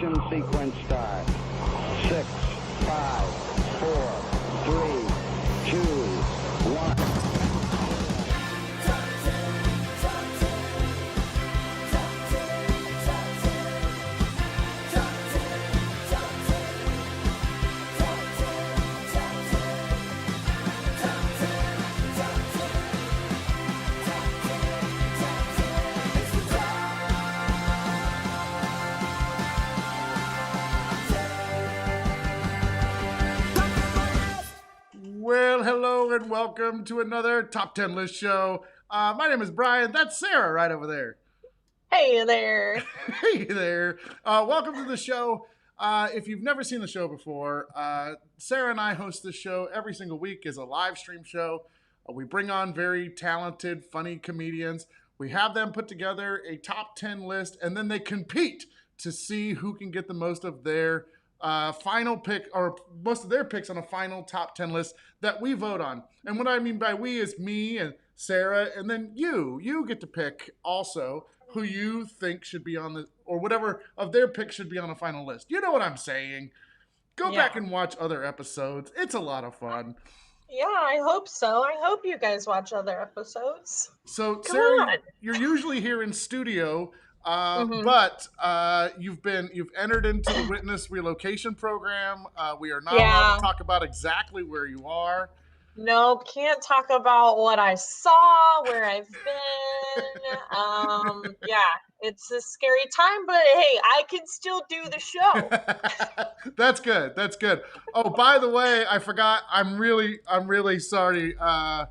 Ignition sequence start. 6, 5, 4, 3, 2, 1. Well, hello and welcome to another Top 10 List show. My name is Bryant. That's Sarah right over there. Hey there. Hey there. Welcome to the show. If you've never seen the show before, Sarah and I host this show every single week as a live stream show. We bring on very talented, funny comedians. We have them put together a top 10 list, and then they compete to see who can get the most of their final pick, or most of their picks on a final top 10 list that we vote on. And what I mean by we is me and Sarah, and then you get to pick also who you think should be on the, or whatever of their picks should be on a final list. You know what I'm saying? Go back and watch other episodes. It's a lot of fun. Yeah, I hope so. I hope you guys watch other episodes. So, Sarah, you're usually here in studio, but you've entered into the witness relocation program. We are not allowed to talk about exactly where you are. No, can't talk about what I saw, where I've been. It's a scary time, but hey, I can still do the show. That's good. That's good. Oh, by the way, I forgot. I'm really sorry. I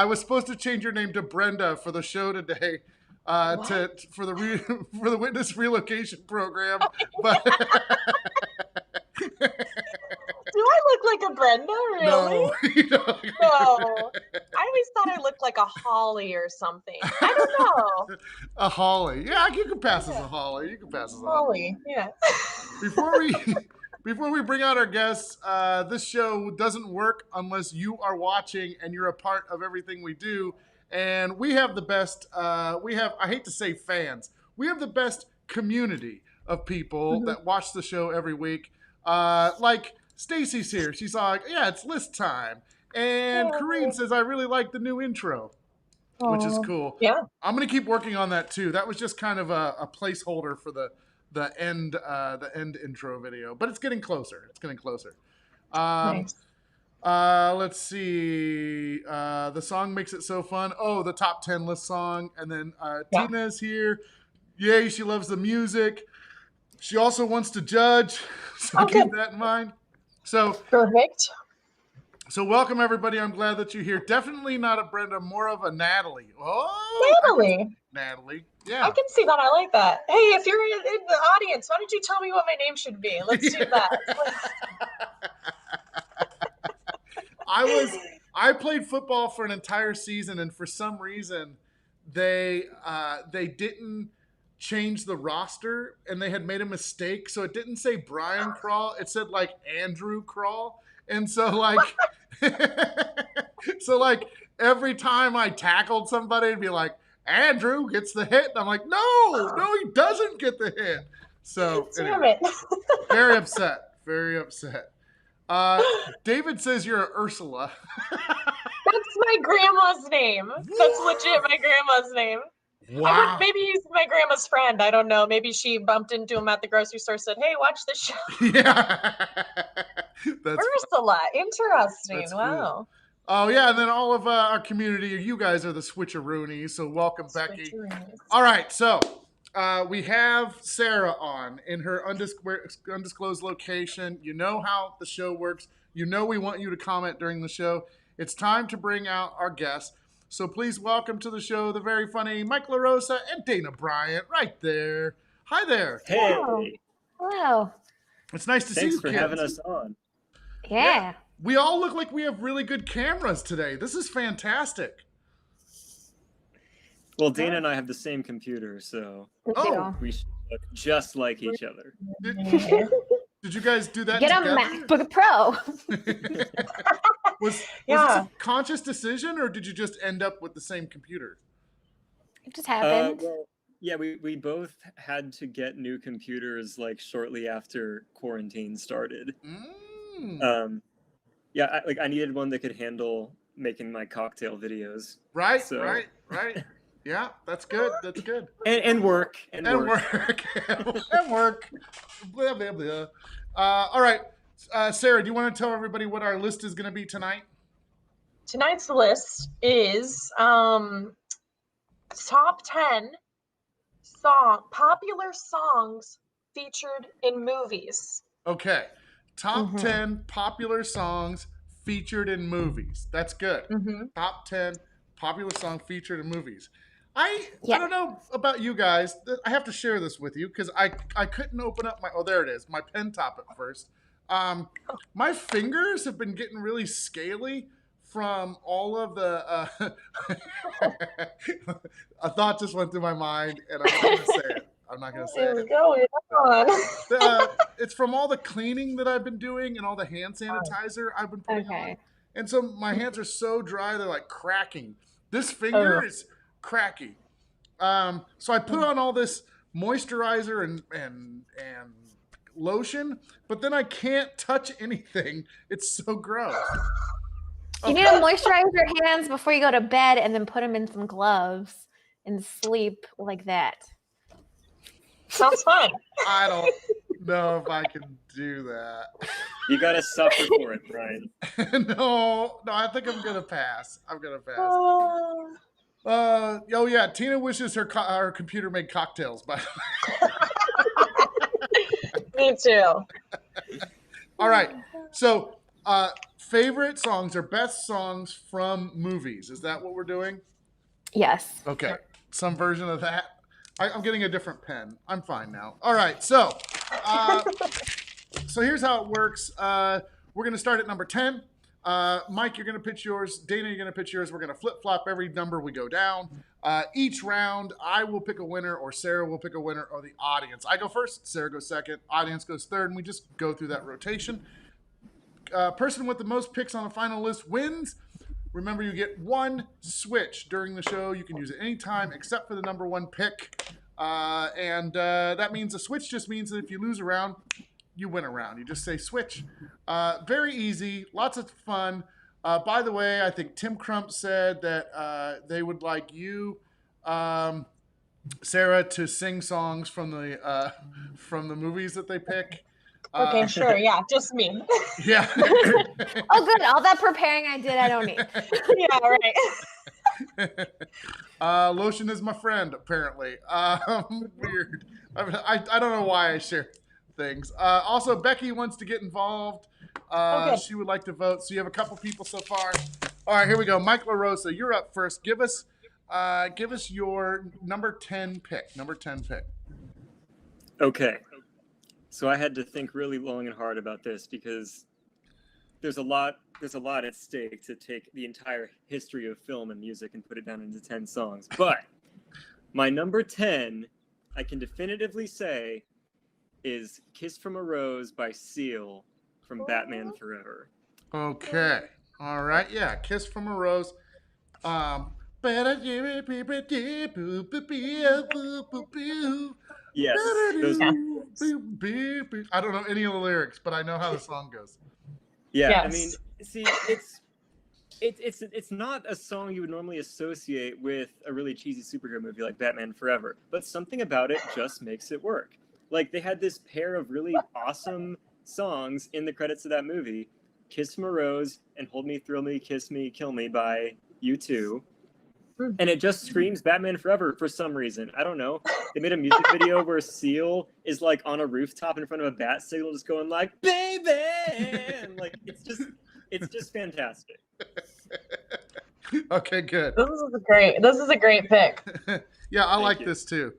was supposed to change your name to Brenda for the show today. For the witness relocation program, but do I look like a Brenda? Really? No, you don't. No. I always thought I looked like a Holly or something. I don't know. A Holly, yeah, you can pass as a Holly. You can pass as a Holly. Yeah. Before we bring out our guests, this show doesn't work unless you are watching and you're a part of everything we do. And we have the best, I hate to say fans, we have the best community of people that watch the show every week. Like Stacy's here. She's like, yeah, it's list time. And Corrine says, I really like the new intro, which is cool. Yeah. I'm going to keep working on that too. That was just kind of a placeholder for the end intro video, but it's getting closer. It's getting closer. Nice. Let's see. The song makes it so fun. Oh, the top 10 list song. And then Tina's here. Yay, she loves the music. She also wants to judge. So keep that in mind. So perfect. So welcome everybody. I'm glad that you're here. Definitely not a Brenda, more of a Natalie. Oh, Natalie. Yeah. I can see that. I like that. Hey, if you're in the audience, why don't you tell me what my name should be? Let's do that. I played football for an entire season, and for some reason they didn't change the roster, and they had made a mistake, so it didn't say Brian Crawl, it said like Andrew Crawl. And so like every time I tackled somebody, it'd be like, Andrew gets the hit, and I'm like, no, he doesn't get the hit. So anyway, very upset. David says you're a Ursula. That's my grandma's name. That's legit my grandma's name. Wow. Maybe he's my grandma's friend. I don't know. Maybe she bumped into him at the grocery store, said, hey, watch this show. Yeah. That's Ursula. Interesting. That's wow. Cool. Oh, yeah. And then all of our community, you guys are the switcheroonies. So welcome, Becky. All right. So we have Sarah on in her undisclosed location. You know how the show works. You know we want you to comment during the show. It's time to bring out our guests. So please welcome to the show the very funny Mike LaRosa and Dayna Bryant right there. Hi there. Hey. Hello. It's nice to see you. Thanks for having us on. Yeah. We all look like we have really good cameras today. This is fantastic. Well, Dayna and I have the same computer, so we should look just like each other. Did you guys do that Get together? a MacBook Pro. Was this a conscious decision, or did you just end up with the same computer? It just happened. Yeah, we both had to get new computers like shortly after quarantine started. Yeah, I needed one that could handle making my cocktail videos. Right, So right. Yeah, that's good. That's good. and work. And work. And work. Blah, blah, blah. All right. Sarah, do you want to tell everybody what our list is going to be tonight? Tonight's list is top 10 popular songs featured in movies. Okay. Top 10 popular songs featured in movies. That's good. Top 10 popular song featured in movies. I don't know about you guys. I have to share this with you because I couldn't open up my, there it is, my pen top at first. My fingers have been getting really scaly from all of the, a thought just went through my mind and I'm not going to say it. I'm not going to say What is it. going on? It's from all the cleaning that I've been doing and all the hand sanitizer I've been putting on. And so my hands are so dry, they're like cracking. This finger is cracky. So I put on all this moisturizer and lotion, but then I can't touch anything. It's so gross. You need to moisturize your hands before you go to bed and then put them in some gloves and sleep like that. Sounds fun. I don't know if I can do that. You gotta suffer for it, Brian. No, I think I'm gonna pass. Oh yeah, Tina wishes her computer made cocktails, by the way. Me too. All right, so favorite songs or best songs from movies. Is that what we're doing? Yes. Okay, some version of that. I'm getting a different pen. I'm fine now. All right, so here's how it works. We're going to start at number 10. Mike, you're going to pitch yours. Dayna, you're going to pitch yours. We're going to flip-flop every number we go down. Each round, I will pick a winner, or Sarah will pick a winner, or the audience. I go first, Sarah goes second, audience goes third, and we just go through that rotation. Person with the most picks on the final list wins. Remember, you get one switch during the show. You can use it anytime except for the number one pick. And that means a switch just means that if you lose a round, you win a round. You just say switch. Very easy. Lots of fun. By the way, I think Tim Crump said that they would like you, Sarah, to sing songs from the movies that they pick. Okay, sure. Yeah, just me. Yeah. Oh, good. All that preparing I did, I don't need. Yeah, right. Lotion is my friend, apparently. Weird. I don't know why I share things. Also, Becky wants to get involved. She would like to vote. So you have a couple people so far. All right, here we go. Mike LaRosa, you're up first. Give us your number 10 pick. Number 10 pick. Okay. So I had to think really long and hard about this because there's a lot at stake to take the entire history of film and music and put it down into 10 songs. But my number 10, I can definitively say, is Kiss from a Rose by Seal from Batman Forever. Okay. All right. Yeah. Kiss from a Rose. Yes. I don't know any of the lyrics, but I know how the song goes. Yeah. Yes. I mean, see, it's not a song you would normally associate with a really cheesy superhero movie like Batman Forever, but something about it just makes it work. Like, they had this pair of really awesome songs in the credits of that movie, Kiss from a Rose and Hold Me, Thrill Me, Kiss Me, Kill Me by U2. And it just screams Batman Forever for some reason. I don't know. They made a music video where Seal is like on a rooftop in front of a bat signal just going like, baby! And like, it's just fantastic. Okay, good. This is a great pick. Yeah, I like you. this too.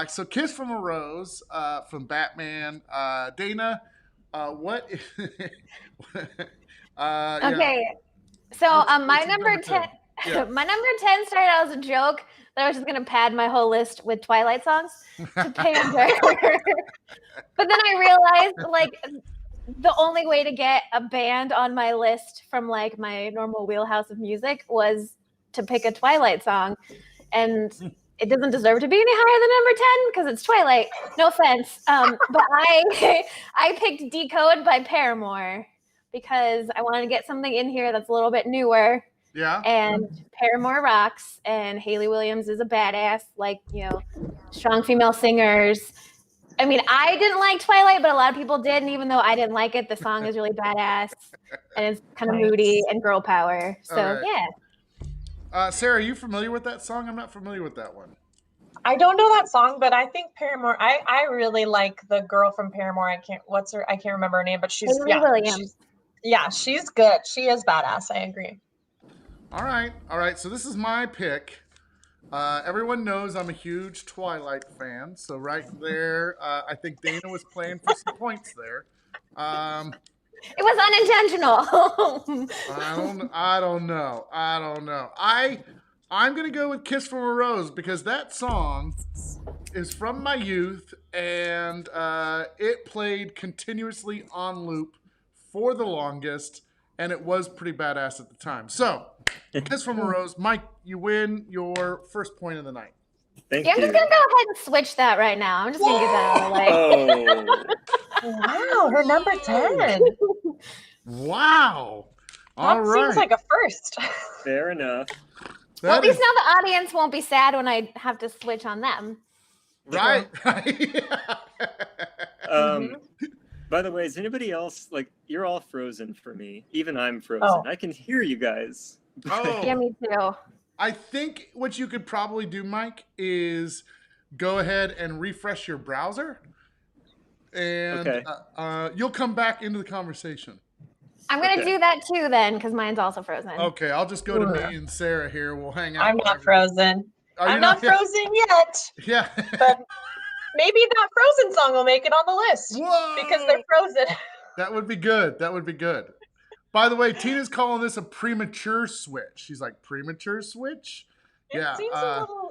So Kiss from a Rose from Batman. Dayna, what? Okay. So my number 10. Yeah. My number 10 started out as a joke that I was just going to pad my whole list with Twilight songs to pander. But then I realized, like, the only way to get a band on my list from, like, my normal wheelhouse of music was to pick a Twilight song. And it doesn't deserve to be any higher than number 10 because it's Twilight. No offense. But I picked Decode by Paramore because I wanted to get something in here that's a little bit newer. Yeah. And Paramore rocks, and Hayley Williams is a badass, like, strong female singers. I mean, I didn't like Twilight, but a lot of people did, and even though I didn't like it, the song is really badass, and it's kind of moody and girl power. So, right. Yeah. Sarah, are you familiar with that song? I'm not familiar with that one. I don't know that song, but I think Paramore. I really like the girl from Paramore. I can't remember her name, but she's Williams. She's good. She is badass. I agree. All right. So this is my pick. Everyone knows I'm a huge Twilight fan, so right there, I think Dayna was playing for some points there. It was unintentional. I don't know. I'm gonna go with "Kiss from a Rose" because that song is from my youth, and it played continuously on loop for the longest, and it was pretty badass at the time. So. Kiss from a Rose. Mike, you win your first point of the night. Thank you. I'm just going to go ahead and switch that right now. I'm just going to get that out of the way. Wow, her number 10. Wow. All right. Seems like a first. Fair enough. Well, at least now the audience won't be sad when I have to switch on them. Right. By the way, is anybody else, you're all frozen for me. Even I'm frozen. I can hear you guys. Oh. Yeah, me too. I think what you could probably do, Mike, is go ahead and refresh your browser, and you'll come back into the conversation. I'm going to do that too then, because mine's also frozen. Okay, I'll just go to me and Sarah here. We'll hang out. I'm not frozen. I'm not frozen yet. Yeah. But maybe that Frozen song will make it on the list. Whoa! Because they're frozen. That would be good. By the way, Tina's calling this a premature switch. She's like, premature switch? It seems a little,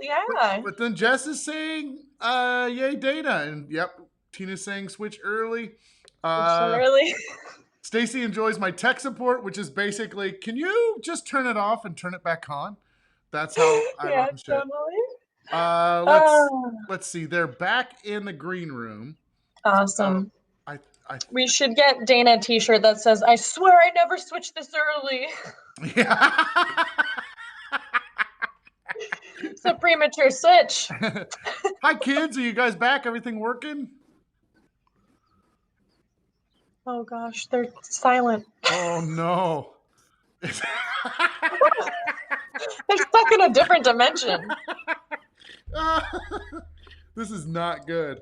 But then Jess is saying, yay, Dayna. And yep, Tina's saying switch early. Early. Stacy enjoys my tech support, which is basically, can you just turn it off and turn it back on? That's how I run shit. Let's see. They're back in the green room. Awesome. We should get Dayna a t-shirt that says, I swear I never switched this early. Yeah. It's a premature switch. Hi, kids. Are you guys back? Everything working? Oh, gosh. They're silent. Oh, no. They're stuck in a different dimension. This is not good.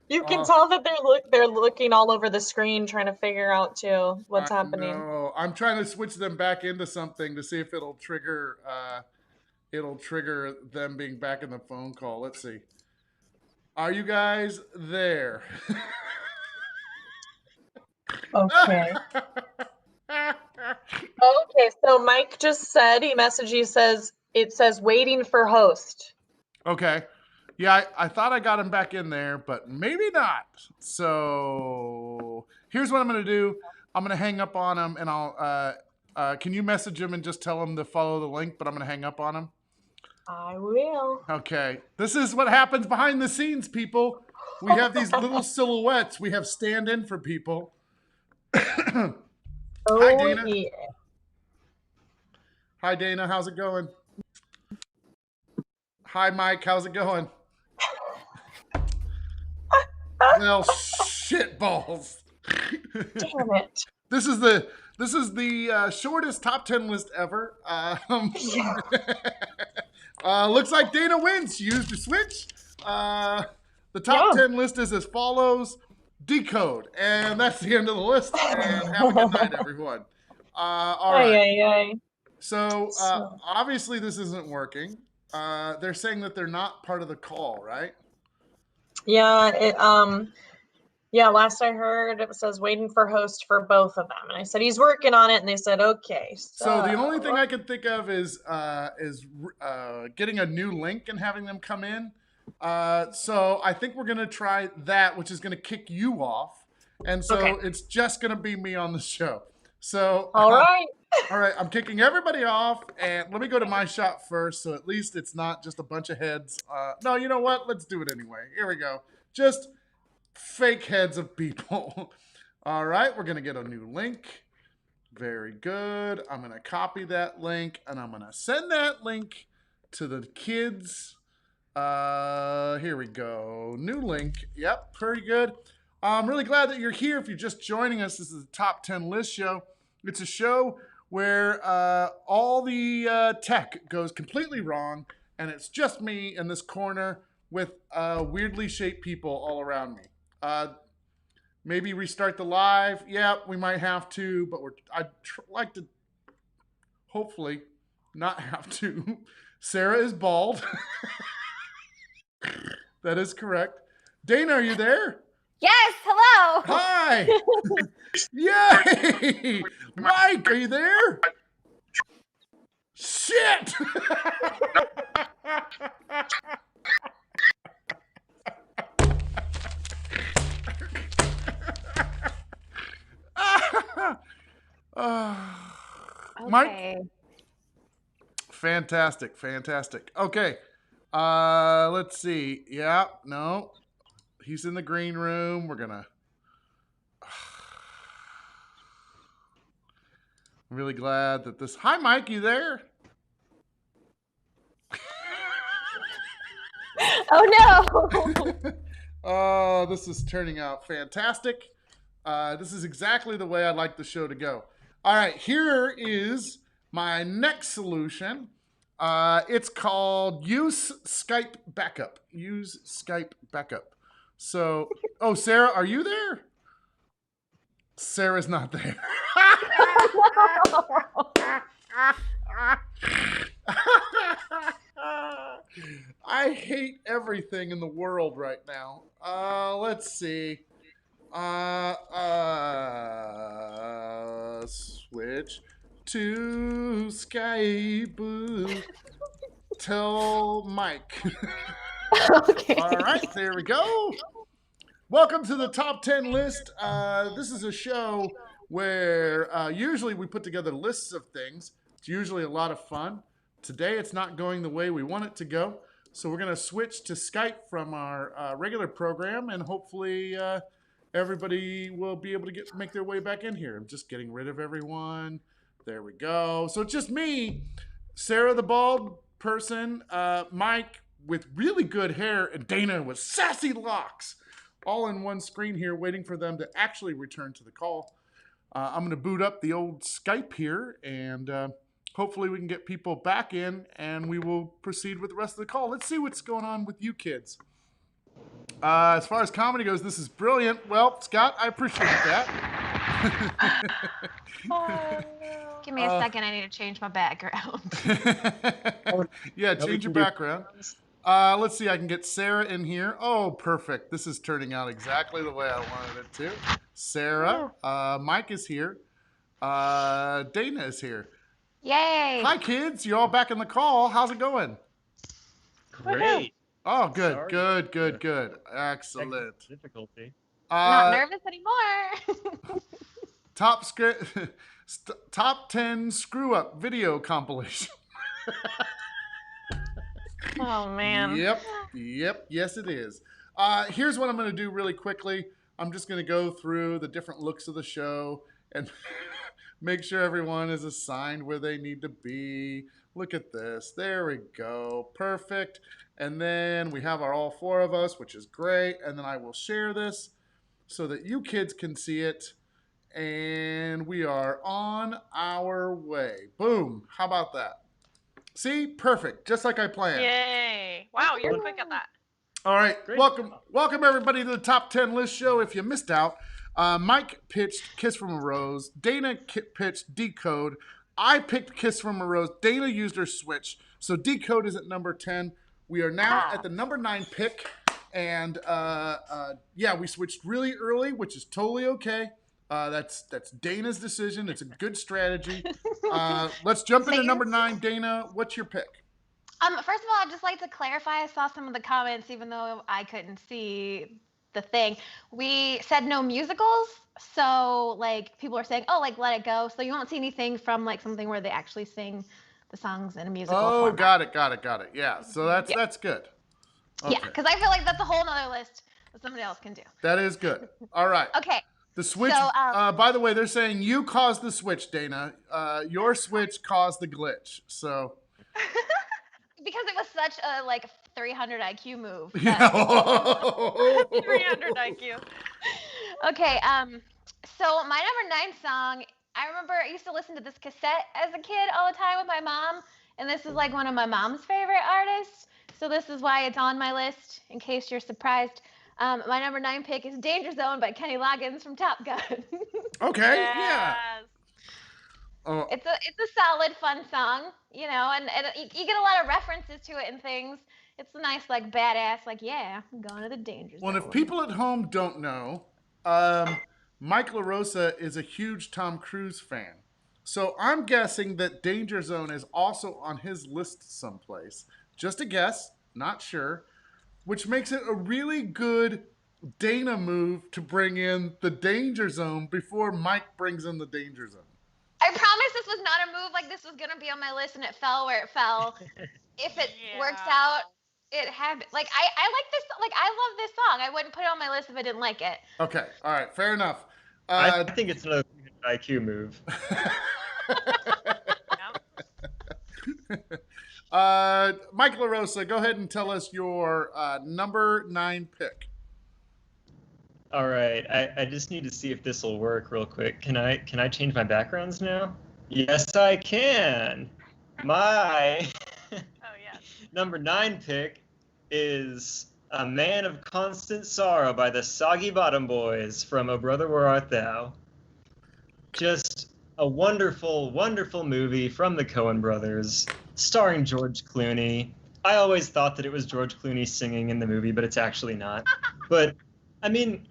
You can tell that they're looking all over the screen trying to figure out too what's happening. No, I'm trying to switch them back into something to see if it'll trigger them being back in the phone call. Let's see. Are you guys there? Okay. Okay, so Mike just said it says waiting for host. Okay. Yeah, I thought I got him back in there, but maybe not. So here's what I'm going to do. I'm going to hang up on him, and I'll can you message him and just tell him to follow the link, but I'm going to hang up on him? I will. Okay. This is what happens behind the scenes, people. We have these little silhouettes. We have stand-in for people. Hi, Dayna. Yeah. Hi, Dayna. How's it going? Hi, Mike. How's it going? Well, shit balls. Damn it. This is the shortest top 10 list ever. Looks like Dayna wins. She used the switch. The top 10 list is as follows. Decode. And that's the end of the list. And have a good night, everyone. All right. So obviously this isn't working. They're saying that they're not part of the call, right? Yeah, last I heard it says waiting for host for both of them. And I said he's working on it, and they said okay. So the only thing I could think of is getting a new link and having them come in. So I think we're gonna try that, which is gonna kick you off. And so it's just gonna be me on the show. So all right. All right, I'm kicking everybody off, and let me go to my shot first, so at least it's not just a bunch of heads. No, you know what? Let's do it anyway. Here we go. Just fake heads of people. All right, we're going to get a new link. Very good. I'm going to copy that link, and I'm going to send that link to the kids. Here we go. New link. Yep, pretty good. I'm really glad that you're here. If you're just joining us, this is the Top 10 List Show. It's a show where all the tech goes completely wrong, and it's just me in this corner with weirdly shaped people all around me. Maybe restart the live. Yeah, we might have to, but I'd like to hopefully not have to. Sarah is bald. That is correct. Dayna, are you there? Yes, hello. Hi. Yay. Mike, are you there? Shit. Mike? Okay. Fantastic, fantastic. Okay. Let's see. Yeah, no. He's in the green room. We're gonna. I'm really glad that this. Hi, Mike. You there? Oh no. Oh, this is turning out fantastic. This is exactly the way I'd like the show to go. All right, here is my next solution. It's called Use Skype Backup. Use Skype Backup. So, oh, Sarah, are you there? Sarah's not there. I hate everything in the world right now. Let's see. Switch to Skype. Tell Mike. Okay. All right, there we go. Welcome to the Top 10 List. This is a show where usually we put together lists of things. It's usually a lot of fun. Today it's not going the way we want it to go. So we're going to switch to Skype from our regular program, and hopefully everybody will be able to make their way back in here. I'm just getting rid of everyone. There we go. So it's just me, Sarah the bald person, Mike with really good hair, and Dayna with sassy locks, all in one screen here, waiting for them to actually return to the call. I'm going to boot up the old Skype here, and hopefully we can get people back in, and we will proceed with the rest of the call. Let's see what's going on with you kids. As far as comedy goes, this is brilliant. Well, Scott, I appreciate that. Give me a second. I need to change my background. Yeah, change your background. Let's see. I can get Sarah in here. Oh, perfect. This is turning out exactly the way I wanted it to. Sarah, Mike is here. Dayna is here. Yay! Hi, kids. You all back in the call. How's it going? Great. Oh, good, Sorry. good. Excellent. Difficulty. Not nervous anymore. Top 10 screw up video compilation. Oh man. Yep, yes it is. Here's what I'm going to do really quickly. I'm just going to go through the different looks of the show and make sure everyone is assigned where they need to be. Look at this. There we go. Perfect. And then we have all four of us, which is great. And then I will share this so that you kids can see it. And we are on our way. Boom. How about that? See? Perfect. Just like I planned. Yay! Wow, you're quick at that. All right. Great. Welcome everybody to the Top 10 List Show. If you missed out, Mike pitched Kiss from a Rose. Dayna pitched Decode. I picked Kiss from a Rose. Dayna used her switch. So Decode is at number 10. We are now at the number 9 pick. And yeah, we switched really early, which is totally okay. That's Dayna's decision. It's a good strategy. Let's jump into number 9. Dayna, what's your pick? First of all, I'd just like to clarify. I saw some of the comments, even though I couldn't see. the thing. We said no musicals, so like people are saying, oh, like Let It Go. So you won't see anything from like something where they actually sing the songs in a musical Oh, format. got it. Yeah, so that's good. Yeah, Okay. because I feel like that's a whole nother list that somebody else can do. That is good. All right. Okay. The switch, So, by the way, they're saying you caused the switch, Dayna. Your switch caused the glitch. So. Because it was such a like 300 IQ move. Yeah. 300 IQ. Okay, so my number 9 song, I remember I used to listen to this cassette as a kid all the time with my mom, and this is like one of my mom's favorite artists, so this is why it's on my list, in case you're surprised. My number 9 pick is Danger Zone by Kenny Loggins from Top Gun. Okay. Yes. Yeah. Oh, It's a solid, fun song, you know, and you get a lot of references to it and things. It's a nice, like, badass, like, yeah, I'm going to the danger zone. well, if people at home don't know, Mike LaRosa is a huge Tom Cruise fan. So I'm guessing that Danger Zone is also on his list someplace. Just a guess, not sure. Which makes it a really good Dayna move to bring in the Danger Zone before Mike brings in the Danger Zone. I promise this was not a move like this was going to be on my list and it fell where it fell. If it works out, it happened. Like, I like this, like, I love this song. I wouldn't put it on my list if I didn't like it. Okay, all right, fair enough. I think it's another IQ move. Mike LaRosa, go ahead and tell us your number 9 pick. All right, I just need to see if this will work real quick. Can I change my backgrounds now? Yes, I can. My number 9 pick is A Man of Constant Sorrow by the Soggy Bottom Boys from O Brother, Where Art Thou? Just a wonderful, wonderful movie from the Coen brothers, starring George Clooney. I always thought that it was George Clooney singing in the movie, but it's actually not. But, I mean,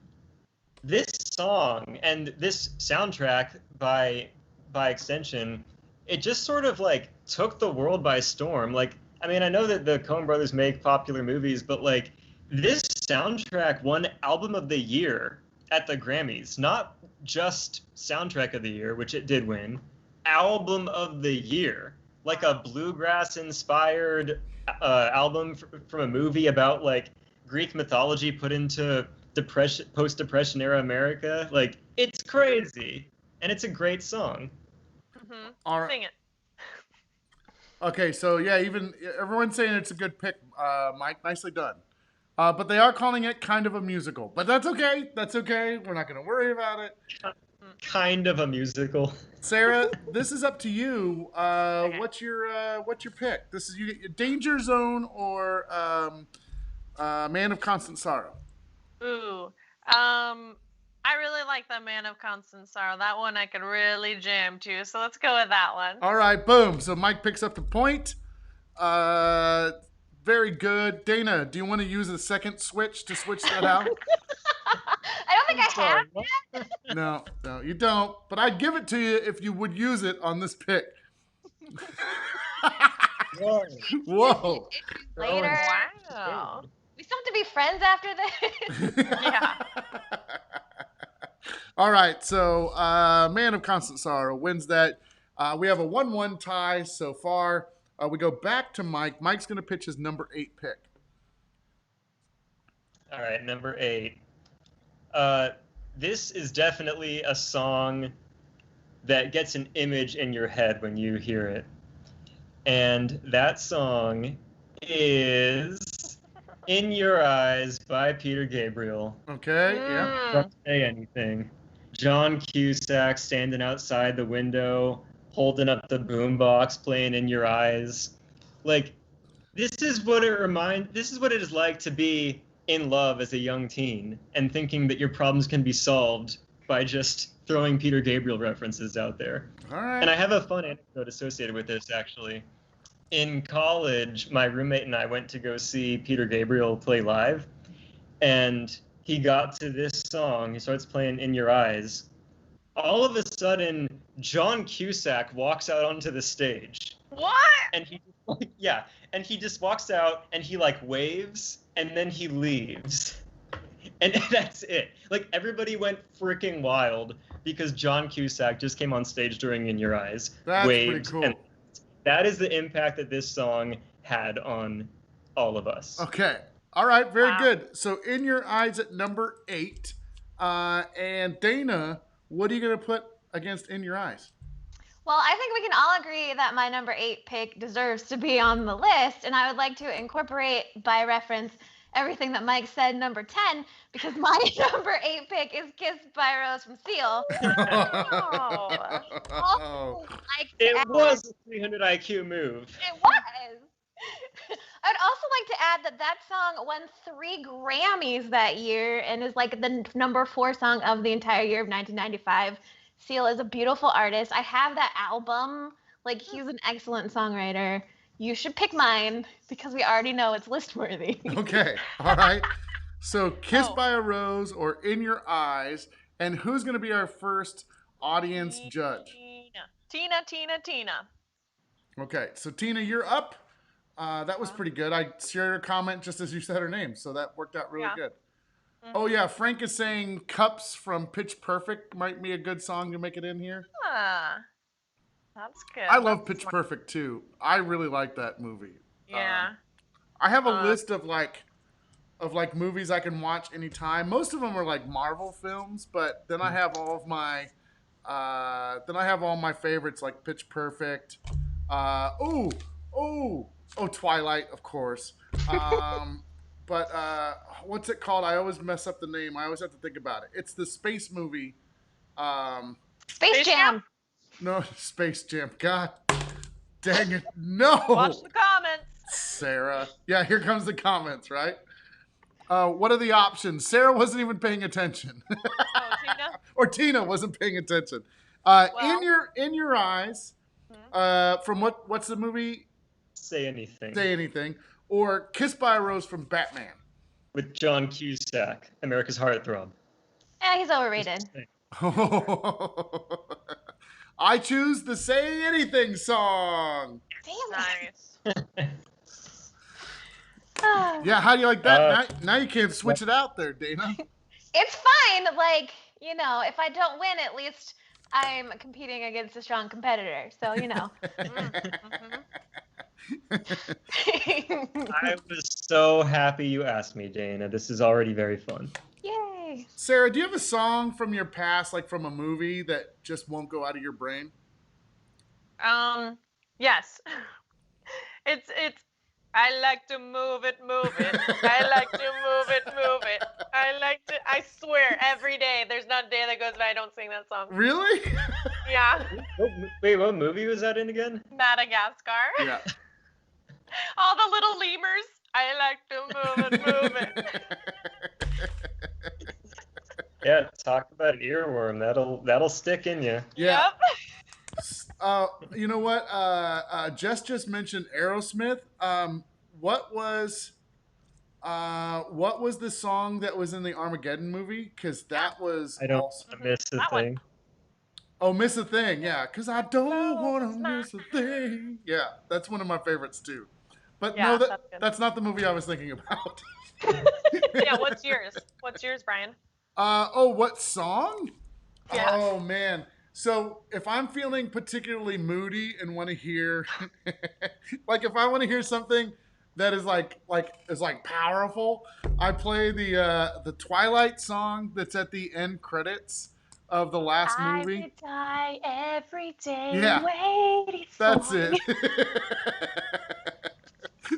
this song and this soundtrack by extension, it just sort of like took the world by storm. Like, I mean, I know that the Coen brothers make popular movies, but like this soundtrack won Album of the Year at the Grammys. Not just Soundtrack of the Year, which it did win, Album of the Year. Like a bluegrass-inspired album from a movie about like Greek mythology put into post-depression era America. Like, it's crazy, and it's a great song. Mm-hmm. All right. Sing it. Okay, so yeah, even everyone's saying it's a good pick, Mike. Nicely done. But they are calling it kind of a musical. But that's okay. That's okay. We're not going to worry about it. Kind of a musical. Sarah, this is up to you. Okay. What's your pick? This is you get your Danger Zone or Man of Constant Sorrow. Ooh. I really like the Man of Constant Sorrow. That one I could really jam to. So let's go with that one. All right, boom. So Mike picks up the point. Very good. Dayna, do you want to use a second switch to switch that out? I don't think I have. No, you don't. But I'd give it to you if you would use it on this pick. Whoa. Later. Wow. We still have to be friends after this. Yeah. All right, so Man of Constant Sorrow wins that. We have a 1-1 tie so far. We go back to Mike. Mike's going to pitch his number 8 pick. All right, number 8. This is definitely a song that gets an image in your head when you hear it. And that song is In Your Eyes by Peter Gabriel. Okay, yeah. Don't say anything. John Cusack standing outside the window, holding up the boombox, playing In Your Eyes. Like, this is what it is like to be in love as a young teen and thinking that your problems can be solved by just throwing Peter Gabriel references out there. All right. And I have a fun anecdote associated with this, actually. In college, my roommate and I went to go see Peter Gabriel play live, and he got to this song. He starts playing In Your Eyes. All of a sudden, John Cusack walks out onto the stage. What? And he just walks out and he like waves and then he leaves. And that's it. Like, everybody went freaking wild because John Cusack just came on stage during In Your Eyes, That's waved, pretty cool. and that is the impact that this song had on all of us. Okay. All right. Very Wow. good. So In Your Eyes at number 8. And Dayna, what are you going to put against In Your Eyes? Well, I think we can all agree that my number 8 pick deserves to be on the list, and I would like to incorporate by reference everything that Mike said, number 10, because my number 8 pick is Kissed by a Rose from Seal. Also like to It add- was a 300 IQ move. It was. I'd also like to add that song won 3 Grammys that year and is like the number 4 song of the entire year of 1995. Seal is a beautiful artist. I have that album. Like, he's an excellent songwriter. You should pick mine because we already know it's list worthy. Okay. All right. So Kissed Oh. by a Rose or In Your Eyes. And who's going to be our first audience judge? Tina. Okay. So Tina, you're up. That was pretty good. I shared her comment just as you said her name. So that worked out really Yeah. good. Oh, yeah. Frank is saying Cups from Pitch Perfect might be a good song to make it in here. That's good. I love That's Pitch smart. Perfect too. I really like that movie. Yeah. I have a list of movies I can watch anytime. Most of them are like Marvel films, but then I have all of my favorites like Pitch Perfect. Twilight, of course. But what's it called? I always mess up the name. I always have to think about it. It's the space movie. Space Jam. No, Space Jam. God dang it. No. Watch the comments. Sarah. Yeah, here comes the comments, right? What are the options? Sarah wasn't even paying attention. Oh, Tina. Or Tina wasn't paying attention. In Your Eyes. From what's the movie? Say Anything. Say Anything. Or Kissed by a Rose from Batman. With John Cusack, America's Heartthrob. He's overrated. I choose the Say Anything song. Damn it. Nice. Yeah, how do you like that? Now you can't switch it out there, Dayna. It's fine. Like, if I don't win, at least I'm competing against a strong competitor. So, I was so happy you asked me, Dayna. This is already very fun. Yay. Sarah, do you have a song from your past, like from a movie, that just won't go out of your brain? Yes. It's I like to move it. I like to move it. I swear every day there's not a day that goes by I don't sing that song. Really? Yeah. Wait, what movie was that in again? Madagascar. Yeah. All the little lemurs. I like to move it. Yeah, talk about earworm. That'll stick in you. Yeah. Yep. You know what? Jess just mentioned Aerosmith. What was the song that was in the Armageddon movie? Because that was I don't awesome. miss a That one. thing. Oh, Miss a Thing, yeah. Because I don't want to miss a thing. Yeah, that's one of my favorites too. But Yeah, no, that's good. that's not the movie I was thinking about. Yeah, what's yours? What's yours, Brian? What song? Yeah. Oh man. So if I'm feeling particularly moody and want to hear, like if I want to hear something that is like powerful, I play the Twilight song that's at the end credits of the last movie. I would die every day Yeah. waiting for That's it. you.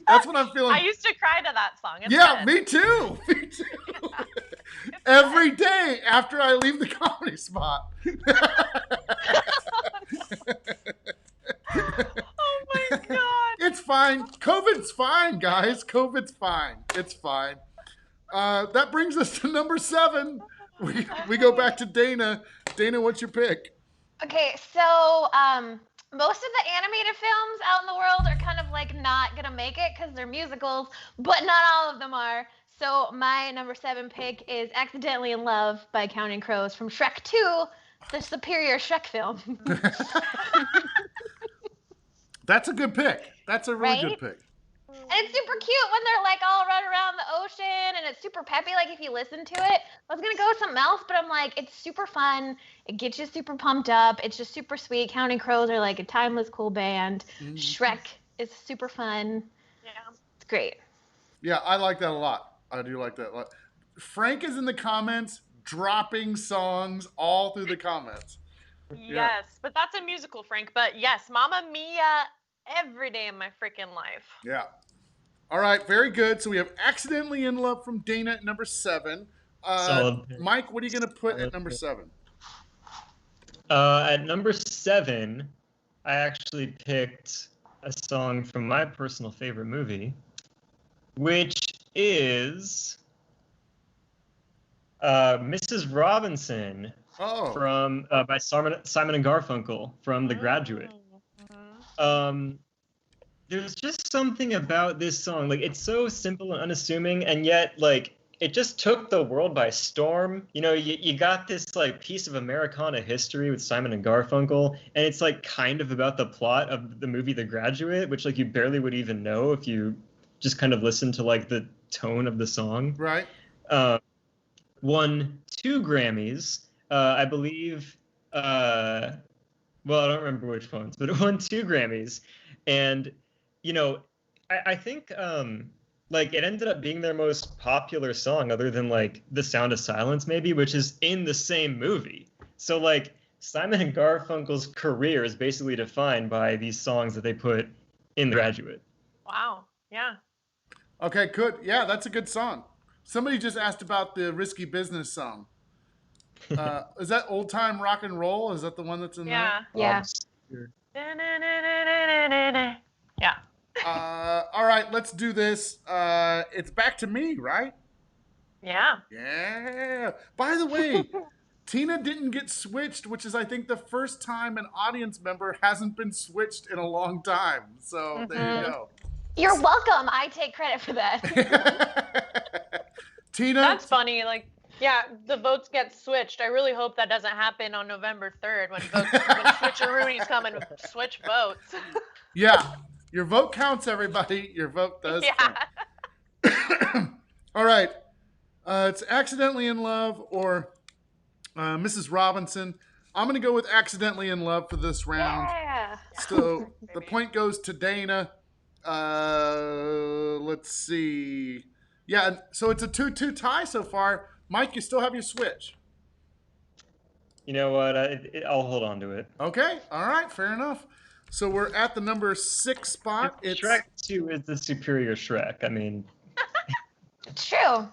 That's what I'm feeling. I used to cry to that song. It's Yeah, good. me too. Me too. Every day after I leave the comedy spot. Oh my god. It's fine. COVID's fine, guys. COVID's fine. It's fine. That brings us to number 7. We go back to Dayna. Dayna, what's your pick? Okay, so most of the animated films out in the world are kind of like not gonna make it because they're musicals, but not all of them are. So my number 7 pick is "Accidentally in Love" by Counting Crows from Shrek 2, the superior Shrek film. That's a good pick. That's a really Right? good pick. And it's super cute when they're like all run around the ocean, and it's super peppy. Like if you listen to it, I was gonna go with something else, but I'm like, it's super fun. It gets you super pumped up. It's just super sweet. Counting Crows are like a timeless, cool band. Shrek is super fun. Yeah. It's great. Yeah, I like that a lot. I do like that a lot. Frank is in the comments dropping songs all through the comments. Yes, but that's a musical, Frank. But yes, Mamma Mia every day of my freaking life. Yeah. All right, very good. So we have Accidentally in Love from Dayna at number 7. Solid pick. Mike, what are you going to put at number 7? At number 7, I actually picked a song from my personal favorite movie, which is Mrs. Robinson from by Simon and Garfunkel from The Graduate. There's just something about this song. Like, it's so simple and unassuming, and yet, like, it just took the world by storm. You know, you got this, like, piece of Americana history with Simon and Garfunkel, and it's, like, kind of about the plot of the movie The Graduate, which, like, you barely would even know if you just kind of listen to, like, the tone of the song. Right. Won 2 Grammys, I believe. Well, I don't remember which ones, but it won 2 Grammys, and you know, I think like it ended up being their most popular song, other than like "The Sound of Silence," maybe, which is in the same movie. So like Simon and Garfunkel's career is basically defined by these songs that they put in The Graduate. Wow. Yeah. Okay, good. Yeah, that's a good song. Somebody just asked about the Risky Business song. Is that Old Time Rock and Roll? Is that the one that's in Yeah. Yeah. Yeah. All right, let's do this. It's back to me, right? Yeah. Yeah. By the way, Tina didn't get switched, which is, I think, the first time an audience member hasn't been switched in a long time. So there you go. You're welcome. I take credit for that. Tina. That's funny. Like, yeah, the votes get switched. I really hope that doesn't happen on November 3rd when switcheroonies come and switch votes. Yeah. Your vote counts, everybody. Your vote does count. All right. It's Accidentally in Love or Mrs. Robinson. I'm going to go with Accidentally in Love for this round. Yeah. So the point goes to Dayna. Let's see. Yeah, so it's a 2-2 tie so far. Mike, you still have your switch. You know what? I'll hold on to it. Okay. All right. Fair enough. So we're at the number 6 spot. It's Shrek 2 is the superior Shrek. I mean, True.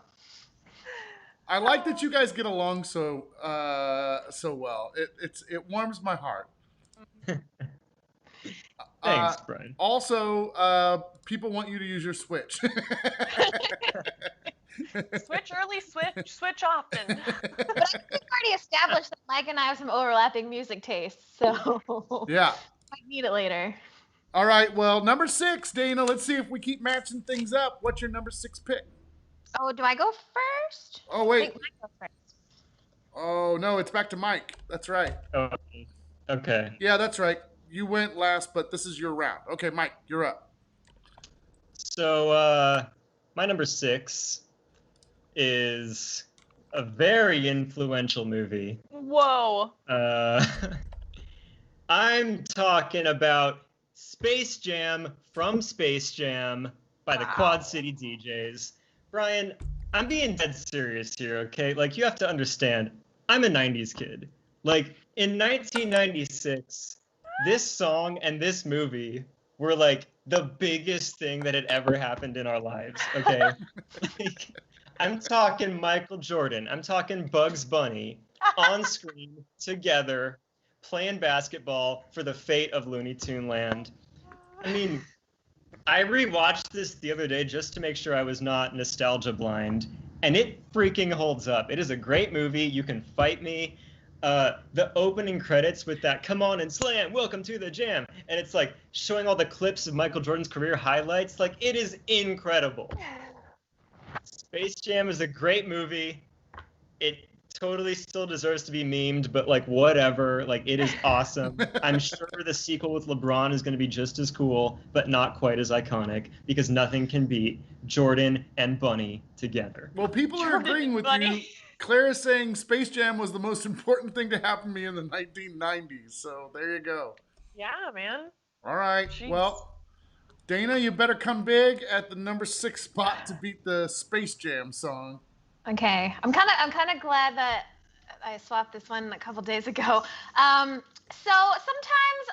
I like that you guys get along so well. It warms my heart. thanks, Brian. Also, people want you to use your switch. Switch early, switch often. But I think we've already established that Mike and I have some overlapping music tastes, so Yeah. might need it later. All right. Well, number 6, Dayna. Let's see if we keep matching things up. What's your number 6 pick? Oh, do I go first? Oh I wait. think Mike goes first. Oh no, it's back to Mike. That's right. Okay. Yeah, that's right. You went last, but this is your round. Okay, Mike, you're up. So, my number 6 is a very influential movie. Whoa. I'm talking about Space Jam from Space Jam by the Quad City DJs. Brian, I'm being dead serious here, okay? Like, you have to understand, I'm a 90s kid. Like, in 1996, this song and this movie were, like, the biggest thing that had ever happened in our lives, okay? Like, I'm talking Michael Jordan. I'm talking Bugs Bunny on screen together playing basketball for the fate of Looney Tune Land. I mean, I rewatched this the other day just to make sure I was not nostalgia blind, and it freaking holds up. It is a great movie. You can fight me. The opening credits with that "Come on and slam, welcome to the jam," and it's like showing all the clips of Michael Jordan's career highlights. Like, it is incredible. Space Jam is a great movie. It totally still deserves to be memed, but like whatever. Like it is awesome. I'm sure the sequel with LeBron is going to be just as cool, but not quite as iconic because nothing can beat Jordan and Bunny together. Well, people are Jordan agreeing and with Bunny. you. Claire is saying Space Jam was the most important thing to happen to me in the 1990s. So there you go. Yeah, man. All right. Jeez. Well, Dayna, you better come big at the number 6 spot to beat the Space Jam song. Okay, I'm kind of glad that I swapped this one a couple days ago. So sometimes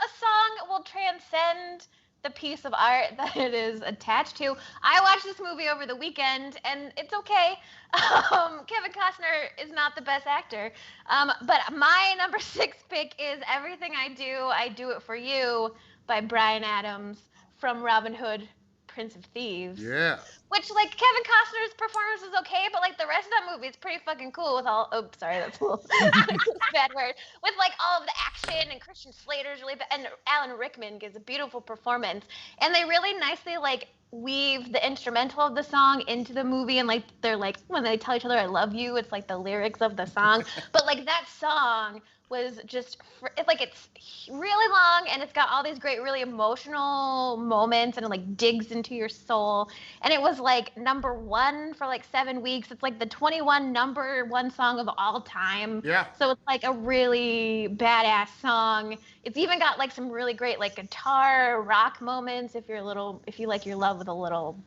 a song will transcend the piece of art that it is attached to. I watched this movie over the weekend, and it's okay. Kevin Costner is not the best actor, but my number 6 pick is "Everything I Do It for You" by Bryan Adams from Robin Hood, Prince of Thieves. Yeah. Which, like, Kevin Costner's performance is okay, but, like, the rest of that movie is pretty fucking cool with all... Oh, sorry, that's a little bad word. With, like, all of the action, and Christian Slater's really... And Alan Rickman gives a beautiful performance. And they really nicely, like, weave the instrumental of the song into the movie. And, like, they're, like, when they tell each other, "I love you," it's, like, the lyrics of the song. But, like, that song was just... It's, like, it's really long, and it's got all these great, really emotional moments, and it, like, digs into your soul. And it was like number 1 for like 7 weeks. It's like the 21 number 1 song of all time. Yeah. So it's like a really badass song. It's even got like some really great like guitar rock moments if you like your love with a little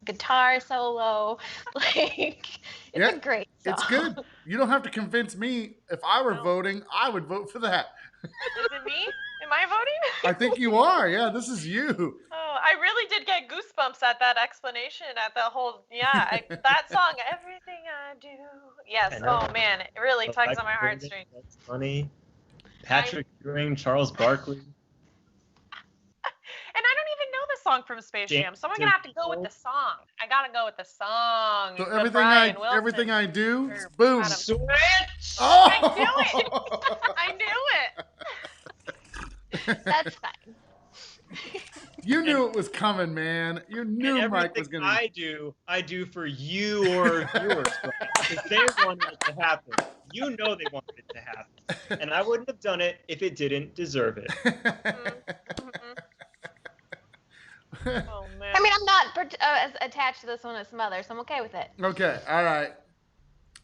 guitar solo. Like it's a great song. It's good. You don't have to convince me. If I were voting, I would vote for that. Is it me? Am I voting? I think you are. Yeah, this is you. Oh, I really did get goosebumps at that explanation, at the whole, that song, "Everything I Do." Yes, oh man, it really tugs on my heartstrings. That's funny. Patrick Ewing, Charles Barkley. And I don't even know the song from Space Jam, so I'm gonna have to go with the song. I gotta go with the song. So the everything I do, Or boom. Adam. Switch! Oh! I knew it. I knew it. That's fine. You knew it was coming, man. You knew And Mike was everything gonna. I do for you or yours, because they wanted it to happen. You know they wanted it to happen, and I wouldn't have done it if it didn't deserve it. Oh man. I mean, I'm not as attached to this one as some others, so I'm okay with it. Okay, all right.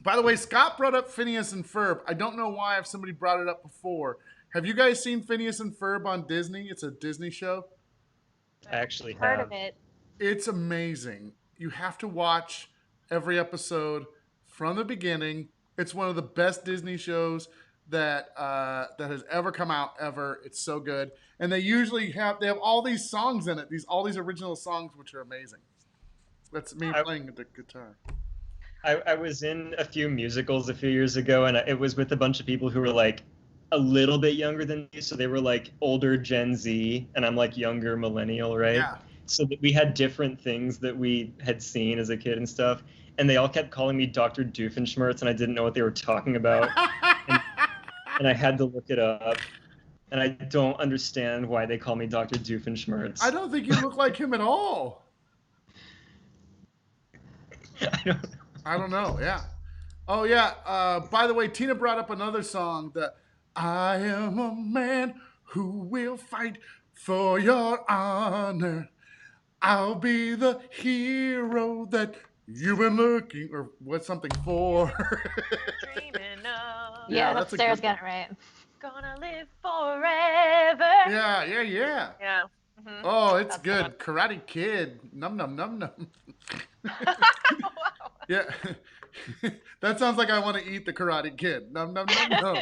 By the way, Scott brought up Phineas and Ferb. I don't know why if somebody brought it up before. Have you guys seen Phineas and Ferb on Disney? It's a Disney show. I actually Heard have. of it. It's amazing. You have to watch every episode from the beginning. It's one of the best Disney shows that has ever come out ever. It's so good, and they have all these songs in it. All these original songs, which are amazing. That's me playing the guitar. I was in a few musicals a few years ago, and it was with a bunch of people who were like a little bit younger than me, so they were like older Gen Z, and I'm like younger millennial, right? Yeah. So that we had different things that we had seen as a kid and stuff, and they all kept calling me Dr. Doofenshmirtz, and I didn't know what they were talking about, and I had to look it up, and I don't understand why they call me Dr. Doofenshmirtz. I don't think you look like him at all. I don't know. Yeah. Oh yeah. By the way, Tina brought up another song that I am a man who will fight for your honor. I'll be the hero that you've been looking or what's something for. Dreaming of. Yeah, that's a Sarah's good got it right. Gonna live forever. Yeah. Yeah. Oh, it's That's good. Karate Kid. Num num num num. Yeah. That sounds like I want to eat the Karate Kid. Num num num num.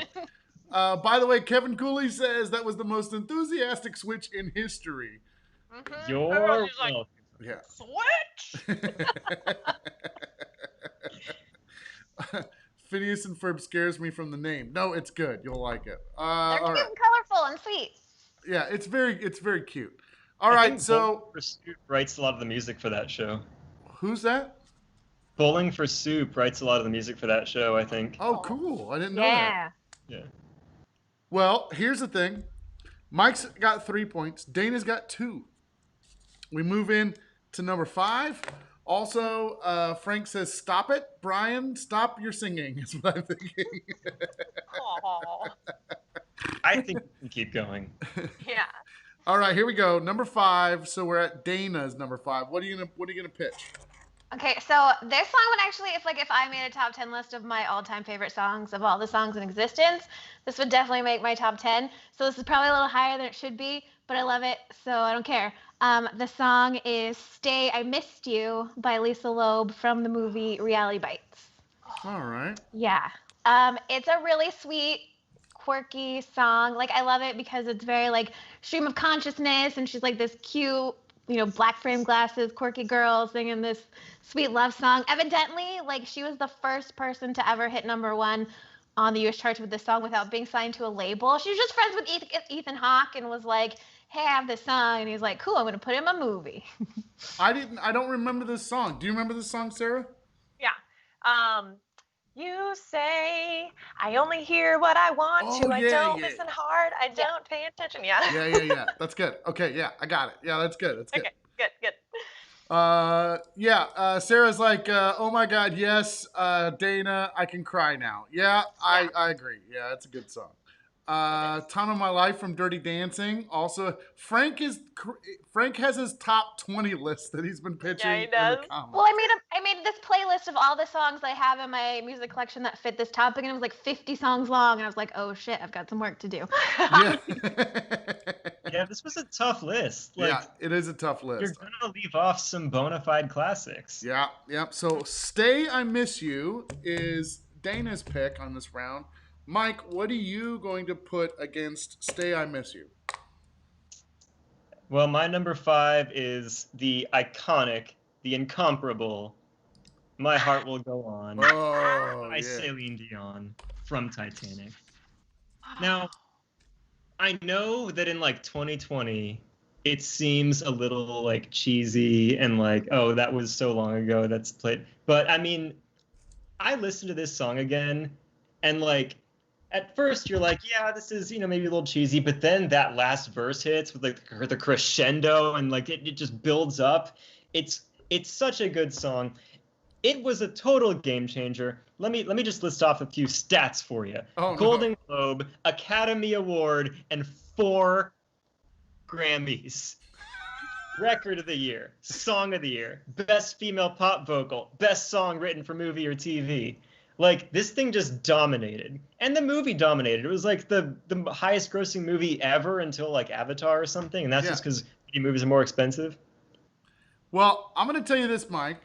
By the way, Kevin Cooley says that was the most enthusiastic switch in history. You're Everyone's just like, welcome. Yeah. switch. Phineas and Ferb scares me from the name. No, it's good. You'll like it. They're All cute right. and colorful and sweet. Yeah, it's very cute. All I right, think so Bowling for Soup writes a lot of the music for that show. who's that? Bowling for Soup writes a lot of the music for that show, I think. Oh, cool. I didn't know that. Yeah. Yeah. Well, here's the thing. Mike's got 3 points. Dana's got 2. We move in to number 5. Also, Frank says, "Stop it, Brian! Stop your singing." Is what I'm thinking. Aw. I think we can keep going. Yeah. All right, here we go. Number 5. So we're at Dayna's number 5. What are you gonna pitch? Okay, so this song would actually, if I made a top 10 list of my all-time favorite songs of all the songs in existence, this would definitely make my top 10. So this is probably a little higher than it should be, but I love it, so I don't care. The song is "Stay, I Missed You" by Lisa Loeb from the movie Reality Bites. All right. Yeah. It's a really sweet, quirky song. Like, I love it because it's very like stream of consciousness, and she's like this cute, black frame glasses, quirky girl singing this sweet love song. Evidently, like, she was the first person to ever hit #1 on the US charts with this song without being signed to a label. She was just friends with Ethan Hawke and was like, "Hey, I have this song," and he's like, "Cool, I'm gonna put it in my movie." I don't remember this song. Do you remember this song, Sarah? Yeah. You say I only hear what I want to. I don't listen hard. I don't pay attention. Yeah. Yeah. That's good. Okay, yeah, I got it. Yeah, that's good. That's good. Okay, good. Sarah's like, "Oh my God, yes, Dayna, I can cry now." Yeah, I agree. Yeah, it's a good song. "Time of My Life" from Dirty Dancing. Also, Frank has his top 20 list that he's been pitching. Yeah, he in does. the comments. Well, I made this playlist of all the songs I have in my music collection that fit this topic, and it was like 50 songs long, and I was like, "Oh shit, I've got some work to do." Yeah. Yeah, this was a tough list. Like, Yeah, it is a tough list. you're gonna leave off some bona fide classics. Yeah. So "Stay, I Miss You" is Dayna's pick on this round. Mike, what are you going to put against "Stay, I Miss You"? Well, my number 5 is the iconic, the incomparable "My Heart Will Go On" Oh, by yeah. Celine Dion from Titanic. Now, I know that in like 2020, it seems a little like cheesy and like, oh, that was so long ago that's played. But I mean, I listened to this song again, and like, at first you're like, yeah, this is, maybe a little cheesy, but then that last verse hits with like the crescendo, and like it just builds up. It's such a good song. It was a total game changer. Let me just list off a few stats for you. Oh, no. Golden Globe, Academy Award, and 4 Grammys. Record of the Year, Song of the Year, Best Female Pop Vocal, Best Song Written for Movie or TV. Like, this thing just dominated. And the movie dominated. It was like the highest grossing movie ever until like Avatar or something. And that's just because movies are more expensive. Well, I'm going to tell you this, Mike.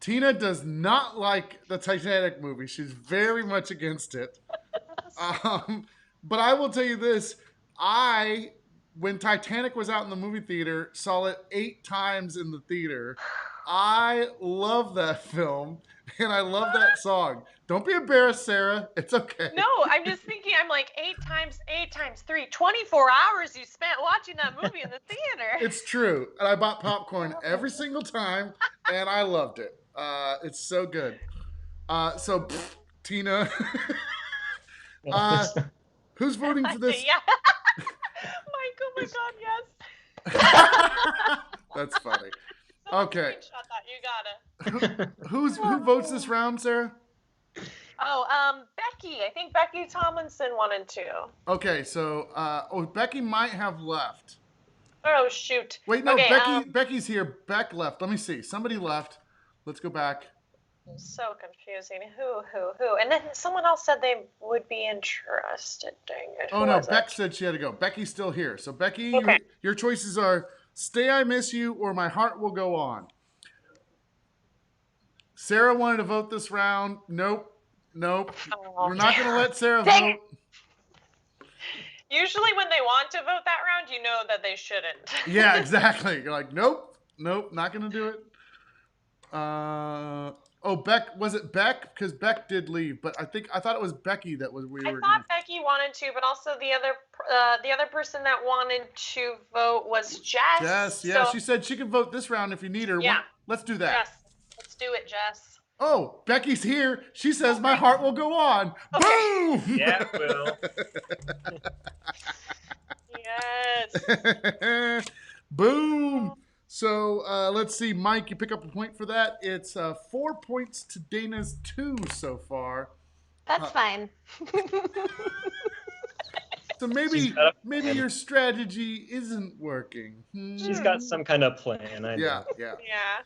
Tina does not like the Titanic movie. She's very much against it. But I will tell you this. When Titanic was out in the movie theater, saw it 8 times in the theater. I love that film, and I love that song. Don't be embarrassed, Sarah. It's okay. No, I'm just thinking, I'm like 8 times 3, 24 hours you spent watching that movie in the theater. It's true. And I bought popcorn every single time, and I loved it. It's so good. Tina. Who's voting for this? Yeah. Mike, oh my God, yes. That's funny. Someone Okay. screenshot that. You got it. Who votes this round, Sarah? Oh, Becky. I think Becky Tomlinson wanted to. Okay, so Becky might have left. Oh, shoot. Wait, no, Okay, Becky's here. Beck left. Let me see. Somebody left. Let's go back. so confusing. Who? And then someone else said they would be interested. Dang it. Oh, Who no, was Beck it? said she had to go. Becky's still here. So, Becky, Okay. your choices are "Stay, I Miss You" or "My Heart Will Go On." Sarah wanted to vote this round. Nope. Oh, We're not going to let Sarah Dang vote. it. Usually when they want to vote that round, you know that they shouldn't. Yeah, exactly. You're like, nope, not going to do it. Beck, was it Beck? Because Beck did leave, but I thought it was Becky that was I thought Becky wanted to, but also the other person that wanted to vote was Jess. Jess, yeah, so, she said she could vote this round if you need her. Yeah. Let's do that. Jess, let's do it, Jess. Oh, Becky's here. She says "My Heart Will Go On." Okay. Boom! Yeah, it will. Yes. Boom! So let's see, Mike, you pick up a point for that. It's 4 points to Dana's 2 so far. That's fine. So She's got a maybe plan. your strategy isn't working. She's got some kind of plan. I Yeah, know. yeah. Yeah.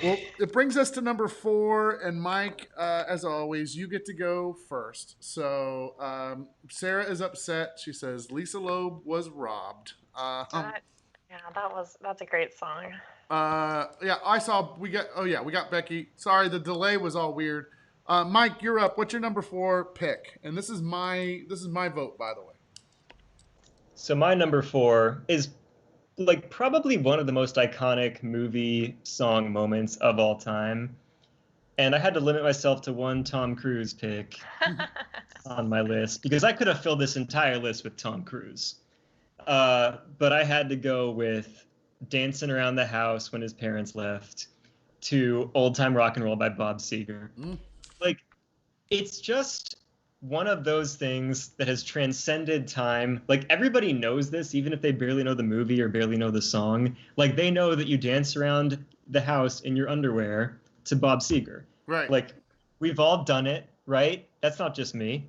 Well, it brings us to number 4, and Mike, as always, you get to go first. So Sarah is upset. She says Lisa Loeb was robbed. That's a great song. Yeah, we got Becky. Sorry, the delay was all weird. Mike, you're up. What's your number 4 pick? And this is my vote, by the way. So my number 4 is like probably one of the most iconic movie song moments of all time. And I had to limit myself to one Tom Cruise pick on my list because I could have filled this entire list with Tom Cruise. But I had to go with Dancing Around the House When His Parents Left to Old Time Rock and Roll by Bob Seger. Like, it's just one of those things that has transcended time. Like, everybody knows this, even if they barely know the movie or barely know the song. Like, they know that you dance around the house in your underwear to Bob Seger. Right. Like, we've all done it, right? That's not just me.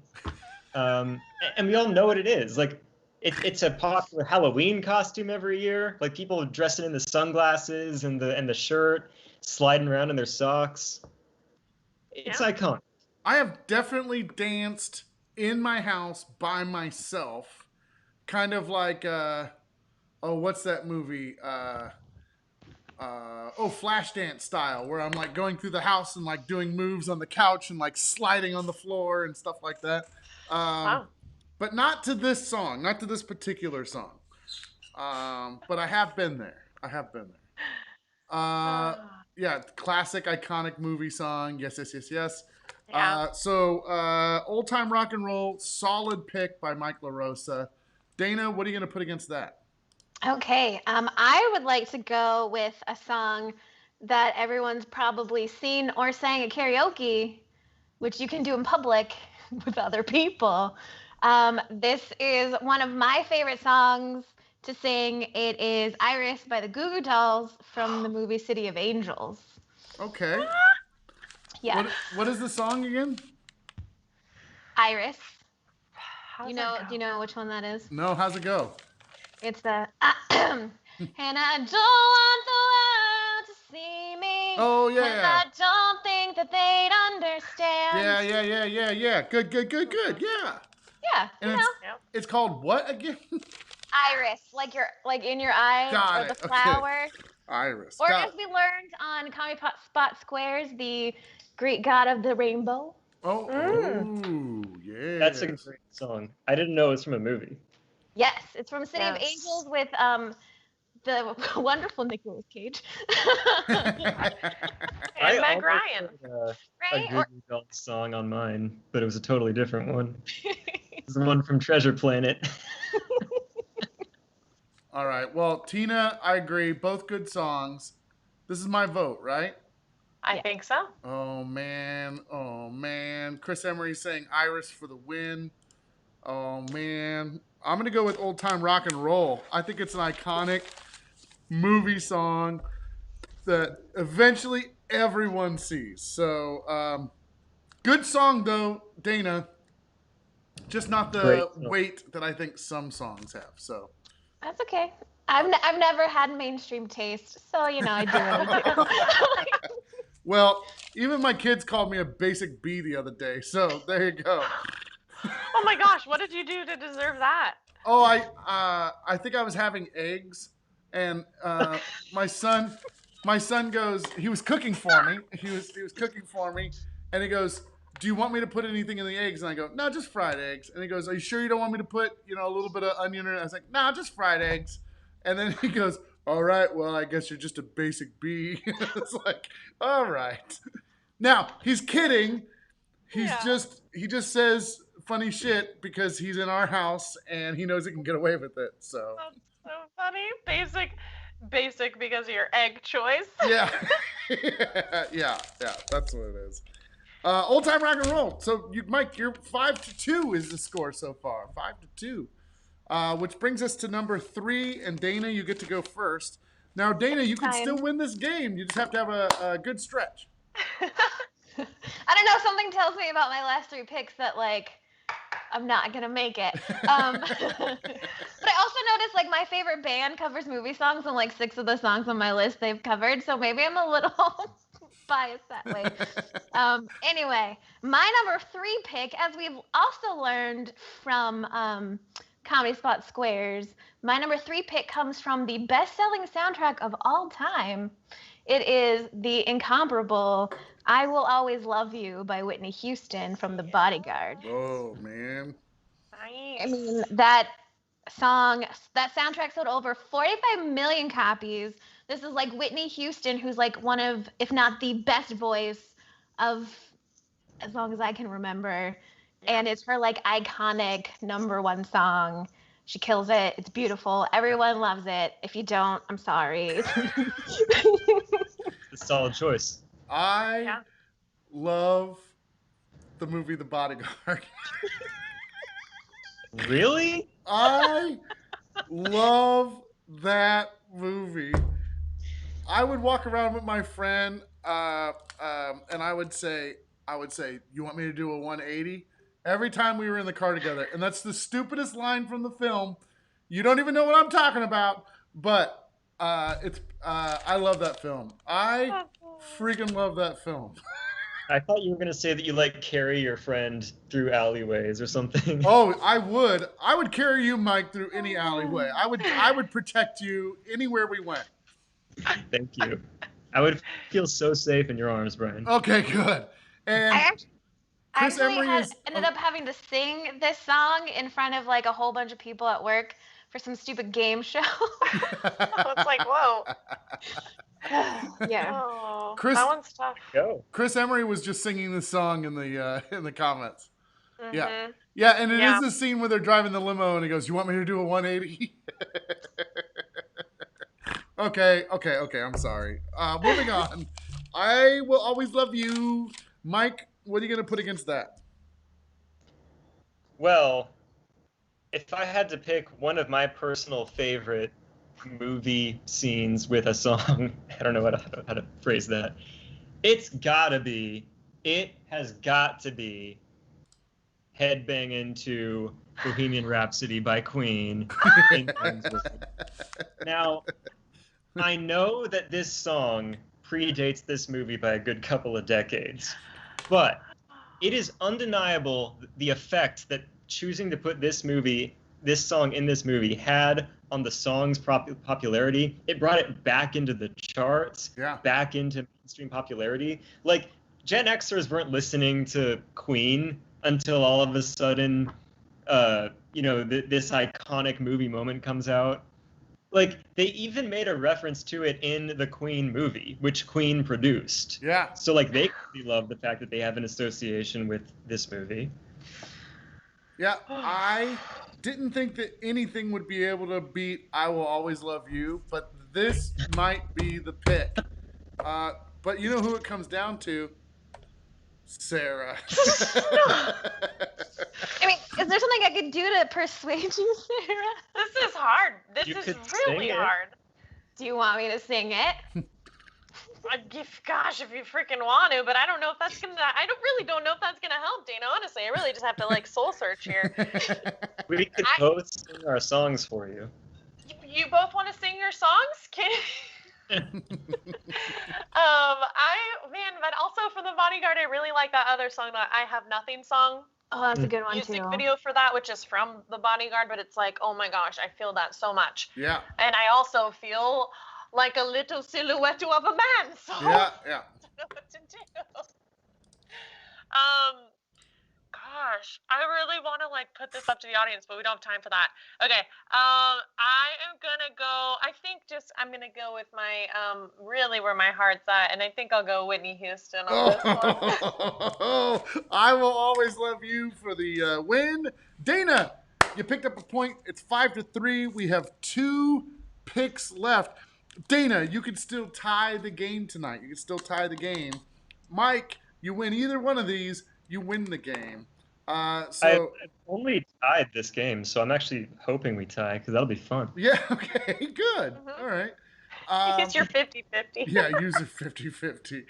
And we all know what it is. Like, it's a popular Halloween costume every year. Like, people dressing in the sunglasses and the shirt, sliding around in their socks. It's iconic. I have definitely danced in my house by myself, kind of like what's that movie? Flashdance style, where I'm like going through the house and like doing moves on the couch and like sliding on the floor and stuff like that. But not to this song, not to this particular song. But I have been there. Yeah, classic, iconic movie song. Yes, yes, yes, yes. Yeah. Old Time Rock and Roll, solid pick by Mike LaRosa. Dayna, what are you going to put against that? Okay, I would like to go with a song that everyone's probably seen or sang at karaoke, which you can do in public with other people. This is one of my favorite songs to sing. It is Iris by the Goo Goo Dolls from the movie City of Angels. Okay. Yeah. What is the song again? Iris. How's Do that you go? know which one that is? No, how's it go? It's the and I don't want the world to see me. Oh, yeah. And I don't think that they'd understand. Yeah. Good. Yeah. Yeah, And you know. it's called what again? Iris, like in your eye, Got or it, the okay. flower. Iris. Or Got as we learned on Comic Spot Squares, the Greek god of the rainbow. Oh, yeah. That's a great song. I didn't know it was from a movie. Yes, it's from City of Yes. Angels with the wonderful Nicolas Cage. And I Meg almost Ryan. put, a Right? Goo Goo Dolls song on mine, but it was a totally different one. It's the one from Treasure Planet. All right. Well, Tina, I agree. Both good songs. This is my vote, right? I think so. Oh, man. Chris Emery's saying Iris for the win. Oh, man. I'm going to go with Old Time Rock and Roll. I think it's an iconic movie song that eventually everyone sees. So, good song, though, Dayna. Just not the Great song. weight that I think some songs have. So, That's okay. I've never had mainstream taste, so you know I do what I do. well, even my kids called me a basic B the other day. So there you go. Oh my gosh, what did you do to deserve that? Oh, I think I was having eggs, and my son goes. He was cooking for me. He was cooking for me, and he goes, "Do you want me to put anything in the eggs?" And I go, "No, just fried eggs." And he goes, "Are you sure you don't want me to put a little bit of onion in it?" I was like, "No, just fried eggs." And then he goes, "All right, well, I guess you're just a basic B." It's like, all right. Now he's kidding. He just says funny shit because he's in our house and he knows he can get away with it. So That's so funny. Basic because of your egg choice. yeah, yeah, that's what it is. Old Time Rock and Roll. So Mike, you're 5-2 is the score so far. 5-2, which brings us to number 3. And Dayna, you get to go first. Now, Dana, you can Fine. still win this game. You just have to have a good stretch. I don't know. Something tells me about my last 3 picks that like I'm not gonna make it. But I also noticed like my favorite band covers movie songs, and like 6 of the songs on my list they've covered. So maybe I'm a little biased that way. Anyway, my number 3 pick, as we've also learned from Comedy Spot Squares, my number 3 pick comes from the best-selling soundtrack of all time. It is the incomparable "I Will Always Love You" by Whitney Houston from The Bodyguard. Oh, man. Nice. I mean, that soundtrack sold over 45 million copies. This is like Whitney Houston, who's like one of, if not the best voice of, as long as I can remember. Yeah. And it's her like iconic #1 song. She kills it. It's beautiful. Everyone loves it. If you don't, I'm sorry. It's a solid choice. I Yeah. love the movie The Bodyguard. Really? I love that movie. I would walk around with my friend, and I would say, "You want me to do a 180?" Every time we were in the car together, and that's the stupidest line from the film. You don't even know what I'm talking about, but I love that film. I freaking love that film. I thought you were gonna say that you like carry your friend through alleyways or something. Oh, I would carry you, Mike, through any alleyway. I would protect you anywhere we went. Thank you. I would feel so safe in your arms, Brian. Okay, good. And I Chris actually Emery ended up having to sing this song in front of like a whole bunch of people at work for some stupid game show. It's like, whoa. Yeah. Oh, Chris- that one's tough. Go. Chris Emery was just singing this song in the comments. Yeah. Mhm. Yeah, and it is Yeah. the scene where they're driving the limo and he goes, "You want me to do a 180?" Okay, I'm sorry. Moving on. I Will Always Love You. Mike, what are you going to put against that? Well, if I had to pick one of my personal favorite movie scenes with a song, I don't know how to phrase that. It has got to be headbanging to Bohemian Rhapsody by Queen. Now, I know that this song predates this movie by a good couple of decades, but it is undeniable the effect that choosing to put this song in this movie had on the song's popularity. It brought it back into the charts, Yeah. back into mainstream popularity. Like, Gen Xers weren't listening to Queen until all of a sudden, this iconic movie moment comes out. Like, they even made a reference to it in the Queen movie, which Queen produced. Yeah. So, like, they really love the fact that they have an association with this movie. Yeah, I didn't think that anything would be able to beat "I Will Always Love You," but this might be the pick. But you know who it comes down to? Sarah. I mean, is there something I could do to persuade you, Sarah? This is hard. This You is could really sing it. hard. Do you want me to sing it? Gosh, if you freaking want to, but I don't know if that's gonna. Don't know if that's gonna help, Dana. Honestly, I really just have to like soul search here. We could both sing our songs for you. You both want to sing your songs? But also for The Bodyguard, I really like that other song, that I Have Nothing song. Oh, that's a good one Music too. video for that, which is from The Bodyguard, but it's like, oh my gosh, I feel that so much. Yeah. And I also feel like a little silhouette of a man. So Yeah. I don't know what to do. Gosh, I really want to like put this up to the audience, but we don't have time for that. Okay, I am gonna go. I'm gonna go with my really where my heart's at, and I think I'll go Whitney Houston on this one. Oh, I Will Always Love You for the win. Dana, you picked up a point. It's 5-3. We have 2 picks left. Dana, you can still tie the game tonight. You can still tie the game. Mike, you win either one of these, you win the game. I've only tied this game, so I'm actually hoping we tie because that'll be fun. Yeah, okay, good. Mhm. All right. It's your 50-50. Yeah, use your 50-50.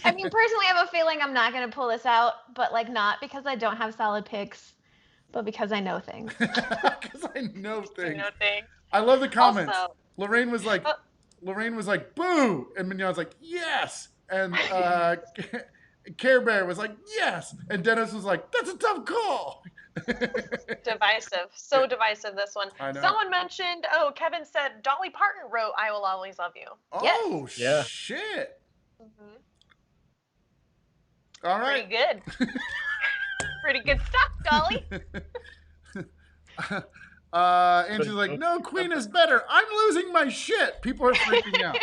I mean, personally, I have a feeling I'm not going to pull this out, but like not because I don't have solid picks, but because I know things. Because I know things. No thing. I love the comments. Also, Lorraine was like, uh, boo, and Mignon was like, yes, and Care Bear was like, yes, and Dennis was like, that's a tough call. divisive. So divisive, this one. I know. Someone mentioned, Kevin said Dolly Parton wrote I Will Always Love You. Oh, Yeah. shit. Mm-hmm. All right. Pretty good. Pretty good stuff, Dolly. Angie's like, no, Queen is better. I'm losing my shit. People are freaking out.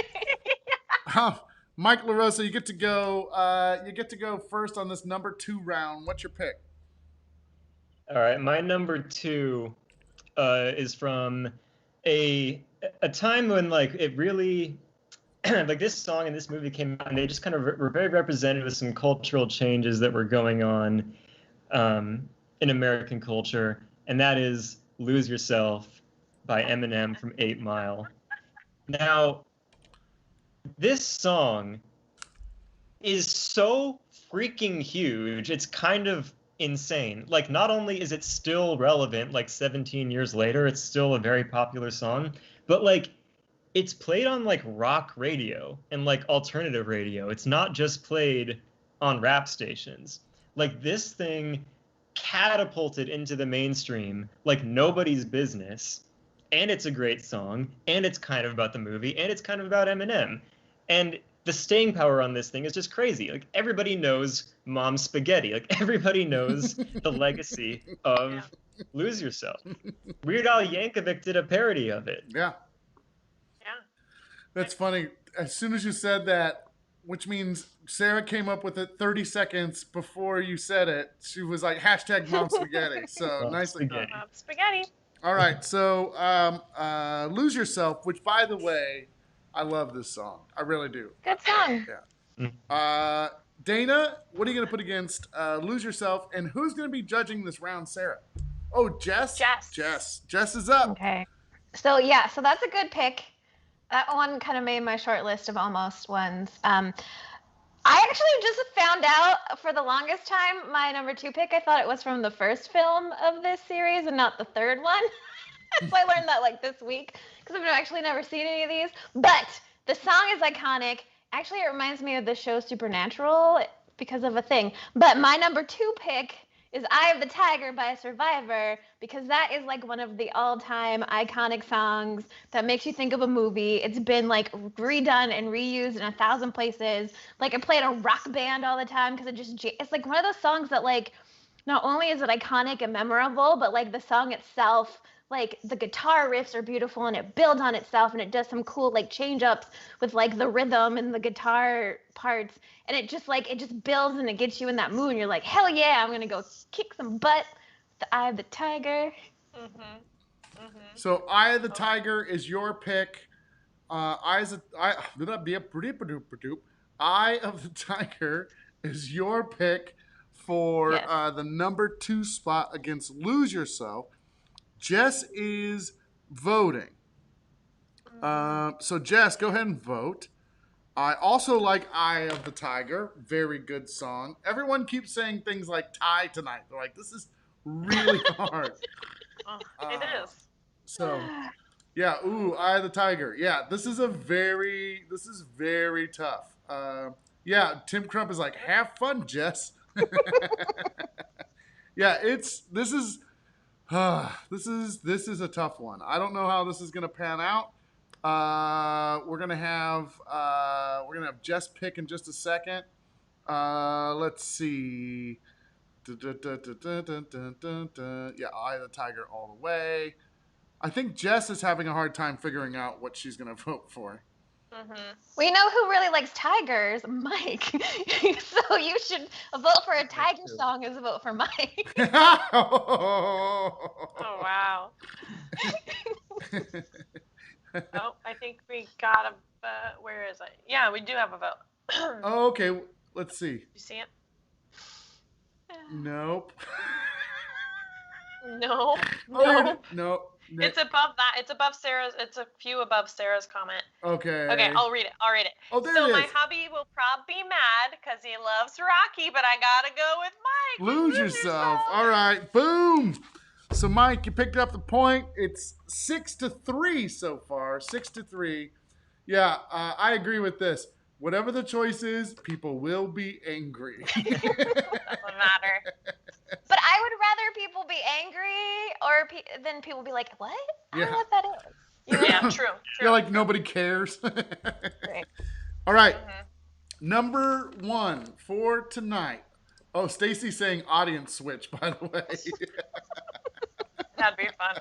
Mike LaRosa, you get to go. You get to go first on this number 2 round. What's your pick? All right, my number 2 is from a time when like it really like this song and this movie came out and they just kind of were very representative of some cultural changes that were going on in American culture, and that is "Lose Yourself" by Eminem from 8 Mile. Now, this song is so freaking huge. It's kind of insane. Like, not only is it still relevant, like 17 years later, it's still a very popular song, but like it's played on like rock radio and like alternative radio. It's not just played on rap stations. Like this thing catapulted into the mainstream like nobody's business. And it's a great song, and it's kind of about the movie, and it's kind of about Eminem. And the staying power on this thing is just crazy. Like everybody knows Mom's Spaghetti. Like everybody knows the legacy of Lose Yourself. Weird Al Yankovic did a parody of it. Yeah. Yeah. That's funny. As soon as you said that, which means Sarah came up with it 30 seconds before you said it, she was like, hashtag Mom Spaghetti. So Mom nicely Spaghetti. done. Spaghetti. All right. So Lose Yourself, which, by the way, I love this song. I really do. Good song. Dayna, what are you going to put against Lose Yourself? And who's going to be judging this round, Sarah? Oh, Jess? Jess is up. Okay. So yeah, so that's a good pick. That one kind of made my short list of almost ones. I actually just found out for the longest time my number 2 pick. I thought it was from the first film of this series and not the third one. So I learned that like this week because I've actually never seen any of these. But the song is iconic. Actually, it reminds me of the show Supernatural because of a thing. But my number 2 pick is Eye of the Tiger by Survivor, because that is like one of the all-time iconic songs that makes you think of a movie. It's been like redone and reused in 1,000 places. Like I play in a rock band all the time because it's like one of those songs that like not only is it iconic and memorable, but like the song itself, like the guitar riffs are beautiful and it builds on itself and it does some cool like change ups with like the rhythm and the guitar parts, and it just builds and it gets you in that mood and you're like, hell yeah, I'm gonna go kick some butt. The Eye of the Tiger. So Eye of the Tiger is your pick. Eye of the Tiger is your pick for Yes. the number 2 spot against Lose Yourself. Jess is voting. So Jess, go ahead and vote. I also like Eye of the Tiger. Very good song. Everyone keeps saying things like tie tonight. They're like, this is really hard. It is. So, yeah, Eye of the Tiger. Yeah, this is very tough. Yeah, Tim Crump is like, have fun, Jess. Yeah, this is a tough one. I don't know how this is gonna pan out. We're gonna have Jess pick in just a second. Let's see. Yeah, Eye of the Tiger all the way. I think Jess is having a hard time figuring out what she's gonna vote for. We know who really likes tigers, Mike. So you should vote for a tiger song as a vote for Mike. Oh, wow. Oh, I think we got a where is it? Yeah, we do have a vote. Oh, okay, let's see. You see it? Nope. No. Oh, no. It's above that. It's above Sarah's. It's a few above Sarah's comment. Okay. Okay, I'll read it. Oh, there So it my is. hubby will probably be mad because he loves Rocky, but I gotta go with Mike. Lose yourself. All right. Boom. So, Mike, you picked up the point. It's 6-3 so far. 6-3. Yeah, I agree with this. Whatever the choice is, people will be angry. Doesn't matter. But I would rather people be angry or than people be like, what? I don't know what that is. Yeah, true. You're like, nobody cares. Right. All right. Number 1 for tonight. Oh, Stacy's saying audience switch, by the way. That'd be fun.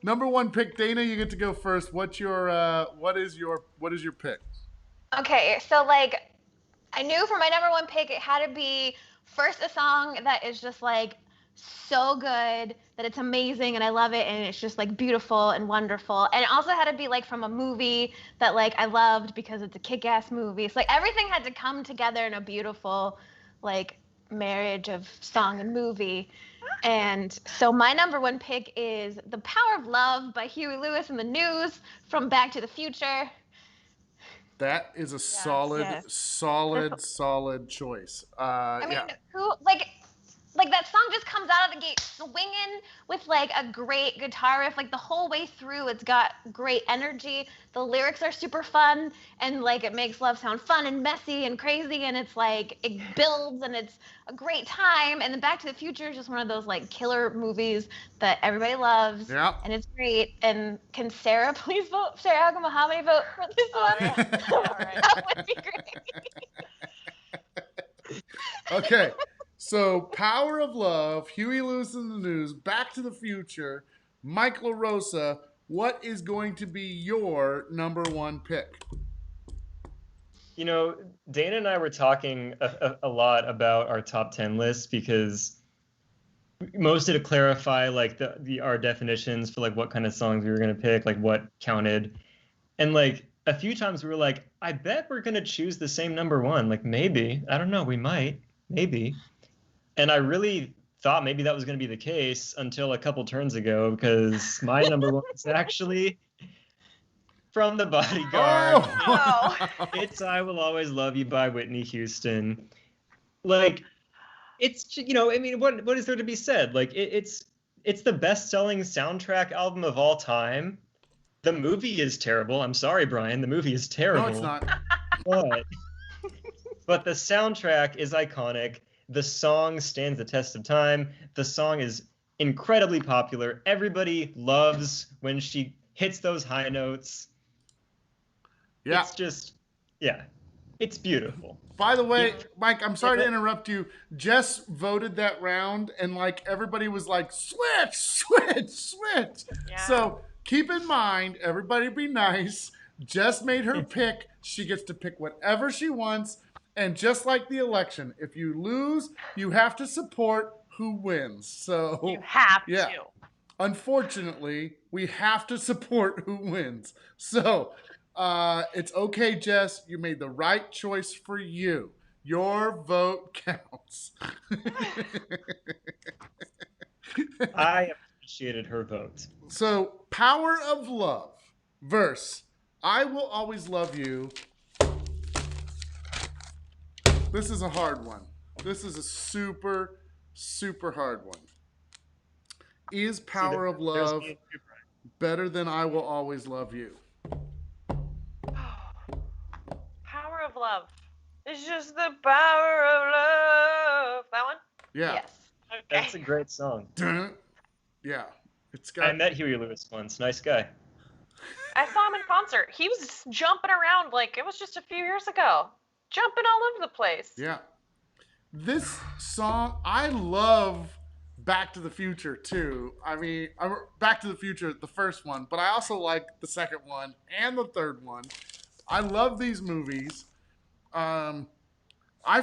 Number 1 pick, Dayna. You get to go first. What is your pick? Okay, so like I knew for my number 1 pick it had to be first a song that is just like so good that it's amazing and I love it and it's just like beautiful and wonderful. And it also had to be like from a movie that like I loved because it's a kick-ass movie. So like everything had to come together in a beautiful like marriage of song and movie. And so my number 1 pick is The Power of Love by Huey Lewis and the News from Back to the Future. That is a solid choice. I mean, Yeah. who like that song just comes out of the gate swinging with like a great guitar riff. Like the whole way through, it's got great energy. The lyrics are super fun, and like it makes love sound fun and messy and crazy, and it's like it builds and it's a great time. And then Back to the Future is just one of those like killer movies that everybody loves. Yeah. And it's great. And can Sarah please vote? Sarah Agamahammy vote for this one? Yeah. All right. That would be great. Okay. So, Power of Love, Huey Lewis and the News, Back to the Future, Mike LaRosa, what is going to be your number 1 pick? You know, Dana and I were talking a lot about our top 10 list because mostly to clarify like our definitions for like what kind of songs we were going to pick, like what counted. And like a few times we were like, I bet we're going to choose the same number 1. Like maybe, I don't know, we might, maybe. And I really thought maybe that was going to be the case until a couple turns ago because my number 1 is actually from The Bodyguard. Oh. It's I Will Always Love You by Whitney Houston. Like, it's, you know, I mean, what is there to be said? Like, it's the best-selling soundtrack album of all time. The movie is terrible. I'm sorry, Brian. The movie is terrible. No, it's not. But the soundtrack is iconic. The song stands the test of time. The song is incredibly popular. Everybody loves when she hits those high notes. Yeah. It's just, yeah, it's beautiful. By the way, Yeah. Mike, I'm sorry to interrupt you. Jess voted that round, and like everybody was like, switch. Yeah. So keep in mind, everybody be nice. Jess made her pick. She gets to pick whatever she wants. And just like the election, if you lose, you have to support who wins. So You have yeah. to. Unfortunately, we have to support who wins. So it's okay, Jess. You made the right choice for you. Your vote counts. I appreciated her vote. So, Power of Love verse I Will Always Love You. This is a hard one. This is a super, super hard one. Is Power of Love better than I Will Always Love You? Power of Love. It's just the power of love. That one? Yeah. Yes. Okay. That's a great song. Dun. Yeah. It's I got met Huey Lewis once. Nice guy. I saw him in concert. He was jumping around like it was just a few years ago. Jumping all over the place. yeah. This song, I love Back to the Future too. I mean, Back to the Future, the first one, but I also like the second one and the third one. I love these movies. I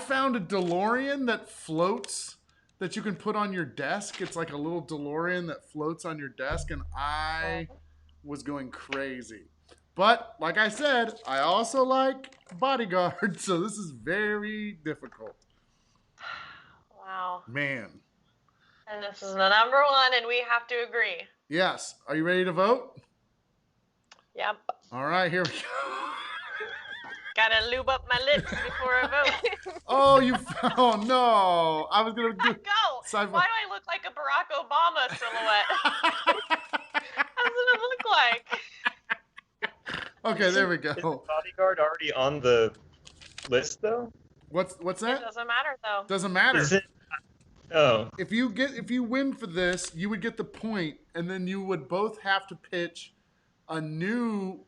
found a DeLorean that floats that you can put on your desk. It's like a little DeLorean that floats on your desk, and I was going crazy. But like I said, I also like Bodyguard, so this is very difficult. Wow. Man. And this is the number one, and we have to agree. Yes. Are you ready to vote? Yep. All right, here we go. Gotta lube up my lips before I vote. Oh, oh no. I was going to do. Go! Sci-fi. Why do I look like a Barack Obama silhouette? How does it look like? Okay, there we Is the go. Bodyguard already on the list though? What's It that? doesn't matter though. Doesn't matter. Is it? Oh, If you win for this, you would get the point, and then you would both have to pitch a new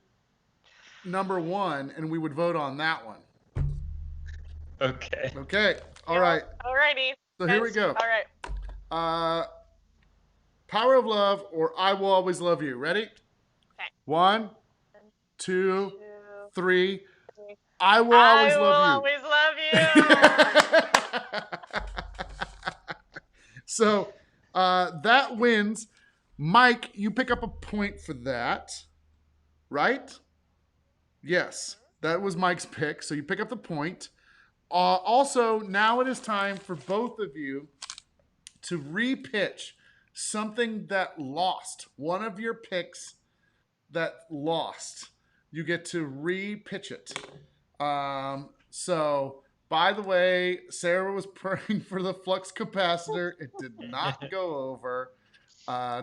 number one, and we would vote on that one. okay. Okay. All right. Alrighty. So here we go. All right. Power of Love or I Will Always Love You. Ready? Okay. 1, 2, 2, 3. I will always I will love you. always love you. So that wins. Mike, you pick up a point for that, right? Yes, that was Mike's pick. So you pick up the point. Also, now it is time for both of you to repitch something that lost. One of your picks that lost. You get to repitch it. So, by the way, Sarah was praying for the flux capacitor. It did not go over.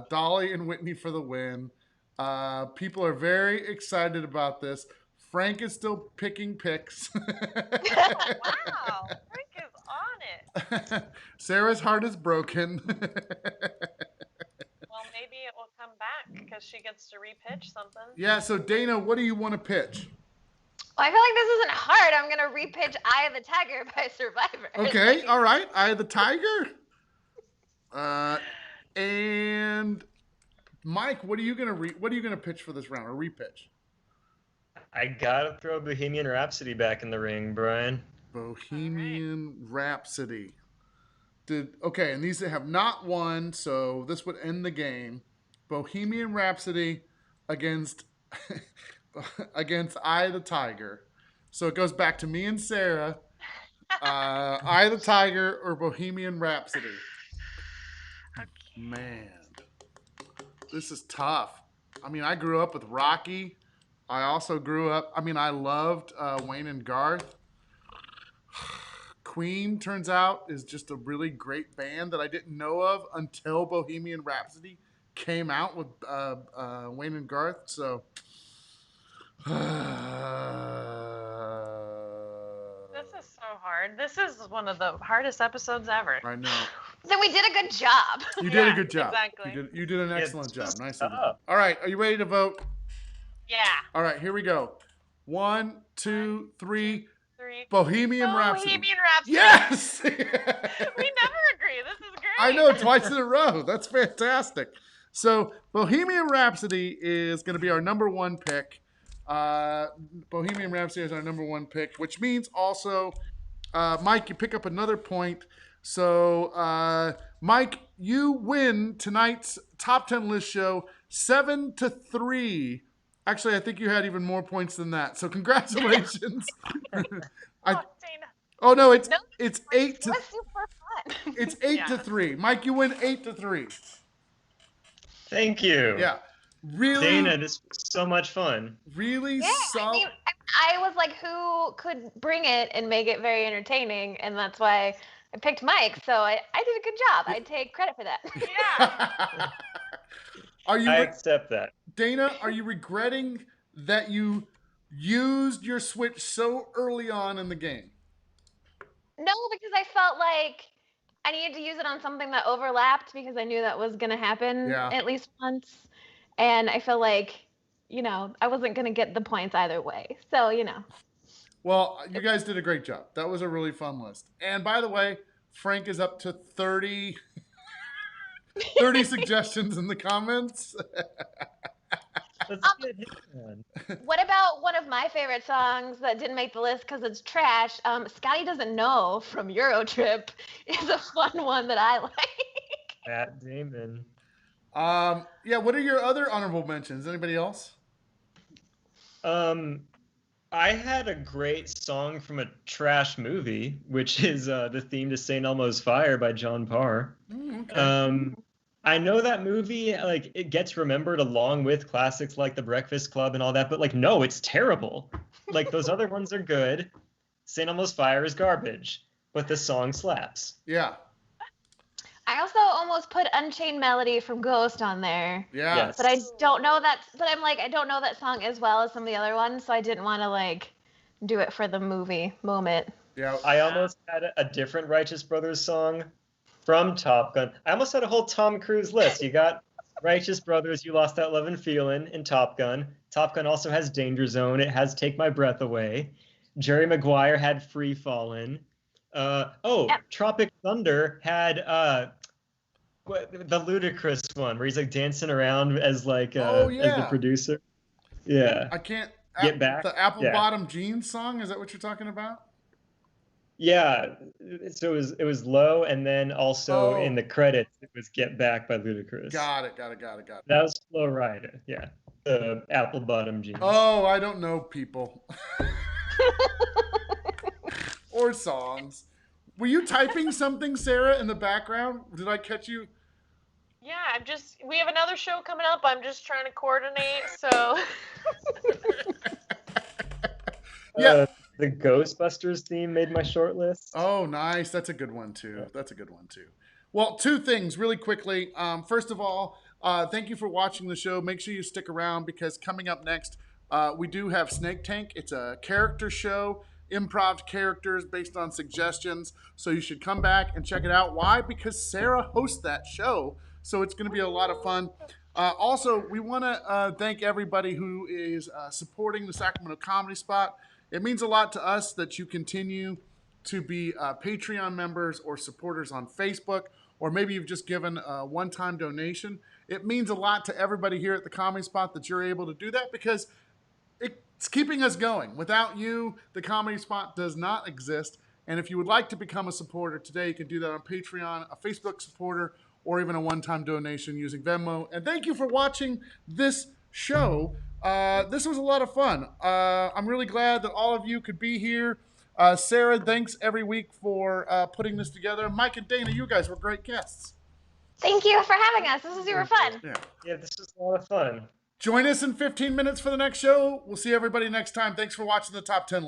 Dolly and Whitney for the win. People are very excited about this. Frank is still picking picks. Wow, Frank is on it. Sarah's heart is broken. Well, maybe it will come back because she gets to repitch something. Yeah, so Dayna, what do you want to pitch? Well, I feel like this isn't hard. I'm gonna repitch "Eye of the Tiger" by Survivor. Okay, all right. Eye of the Tiger. And Mike, what are you gonna pitch for this round or repitch? I gotta throw Bohemian Rhapsody back in the ring, Brian. Bohemian Rhapsody. Okay, and these have not won, so this would end the game. Bohemian Rhapsody against Eye of the Tiger. So it goes back to me and Sarah. Eye of the Tiger or Bohemian Rhapsody. Man, this is tough. I mean, I grew up with Rocky. I also I loved Wayne and Garth. Queen, turns out, is just a really great band that I didn't know of until Bohemian Rhapsody came out with Wayne and Garth. So, This is so hard. This is one of the hardest episodes ever. I know. Then we did a good job. You did a Yeah, good job. exactly. You did an Yeah, excellent this job. was Nice tough. of you. All right, are you ready to vote? Yeah. All right, here we go. 1, 2, 3. 3. Bohemian Rhapsody. Bohemian Rhapsody. Yes! We never agree. This is great. I know, twice in a row. That's fantastic. So Bohemian Rhapsody is going to be our number one pick. Bohemian Rhapsody is our number one pick, which means also, Mike, you pick up another point. So, Mike, you win tonight's top 10 list show 7-3. Actually, I think you had even more points than that. So congratulations. Dayna. Oh no, it's No, 8 to It was super fun. it's 8 Yeah. to 3. Mike, you win 8-3. Thank you. Yeah. Really, Dayna, this was so much fun. really Yeah, solid. I mean, I was like, who could bring it and make it very entertaining? And that's why I picked Mike. So I did a good job. I take credit for that. Yeah. Are you, I accept that. Dayna? Are you regretting that you used your Switch so early on in the game? No, because I felt like I needed to use it on something that overlapped because I knew that was going to happen Yeah. at least once. And I feel like, I wasn't going to get the points either way. So, Well, you guys did a great job. That was a really fun list. And by the way, Frank is up to 30 suggestions in the comments. Let's get him on. What about one of my favorite songs that didn't make the list because it's trash? Scotty Doesn't Know from Eurotrip is a fun one that I like. Matt Damon. Yeah, what are your other honorable mentions? Anybody else? I had a great song from a trash movie, which is the theme to St. Elmo's Fire by John Parr. Okay. I know that movie, like, it gets remembered along with classics like The Breakfast Club and all that, but like, no, it's terrible. Like, those other ones are good. St. Elmo's Fire is garbage, but the song slaps. Yeah. I also almost put Unchained Melody from Ghost on there. Yeah. Yes. But I don't know that. But I'm like, I don't know that song as well as some of the other ones, so I didn't want to like do it for the movie moment. Yeah. I almost had a different Righteous Brothers song from Top Gun. I almost had a whole Tom Cruise list. You got Righteous Brothers, You Lost That Love and Feeling in Top Gun. Top Gun also has Danger Zone. It has Take My Breath Away. Jerry Maguire had Free Fallin'. Tropic Thunder had the ludicrous one where he's like dancing around as like as the producer. Yeah. I can't. Get Back? The Apple Yeah. Bottom Jeans song. Is that what you're talking about? Yeah. So it was Low, and then also in the credits it was Get Back by Ludacris. Got it. That was Flow Rider. Yeah. The Apple Bottom Jeans. Oh, I don't know people. Or songs. Were you typing something, Sarah, in the background? Did I catch you? Yeah, we have another show coming up. I'm just trying to coordinate, so. Yeah. The Ghostbusters theme made my short list. Oh, nice. That's a good one, too. Well, two things really quickly. First of all, thank you for watching the show. Make sure you stick around because coming up next, we do have Snake Tank. It's a character show, improv characters based on suggestions. So you should come back and check it out. Why? Because Sarah hosts that show. So it's going to be a lot of fun. Also, we want to thank everybody who is supporting the Sacramento Comedy Spot. It means a lot to us that you continue to be Patreon members or supporters on Facebook, or maybe you've just given a one-time donation. It means a lot to everybody here at the Comedy Spot that you're able to do that because it's keeping us going. Without you, the Comedy Spot does not exist. And if you would like to become a supporter today, you can do that on Patreon, a Facebook supporter, or even a one-time donation using Venmo. And thank you for watching this show. This was a lot of fun. I'm really glad that all of you could be here. Sarah, thanks every week for putting this together. Mike and Dayna, you guys were great guests. Thank you for having us. This was super fun. Yeah, this was a lot of fun. Join us in 15 minutes for the next show. We'll see everybody next time. Thanks for watching the Top 10 list.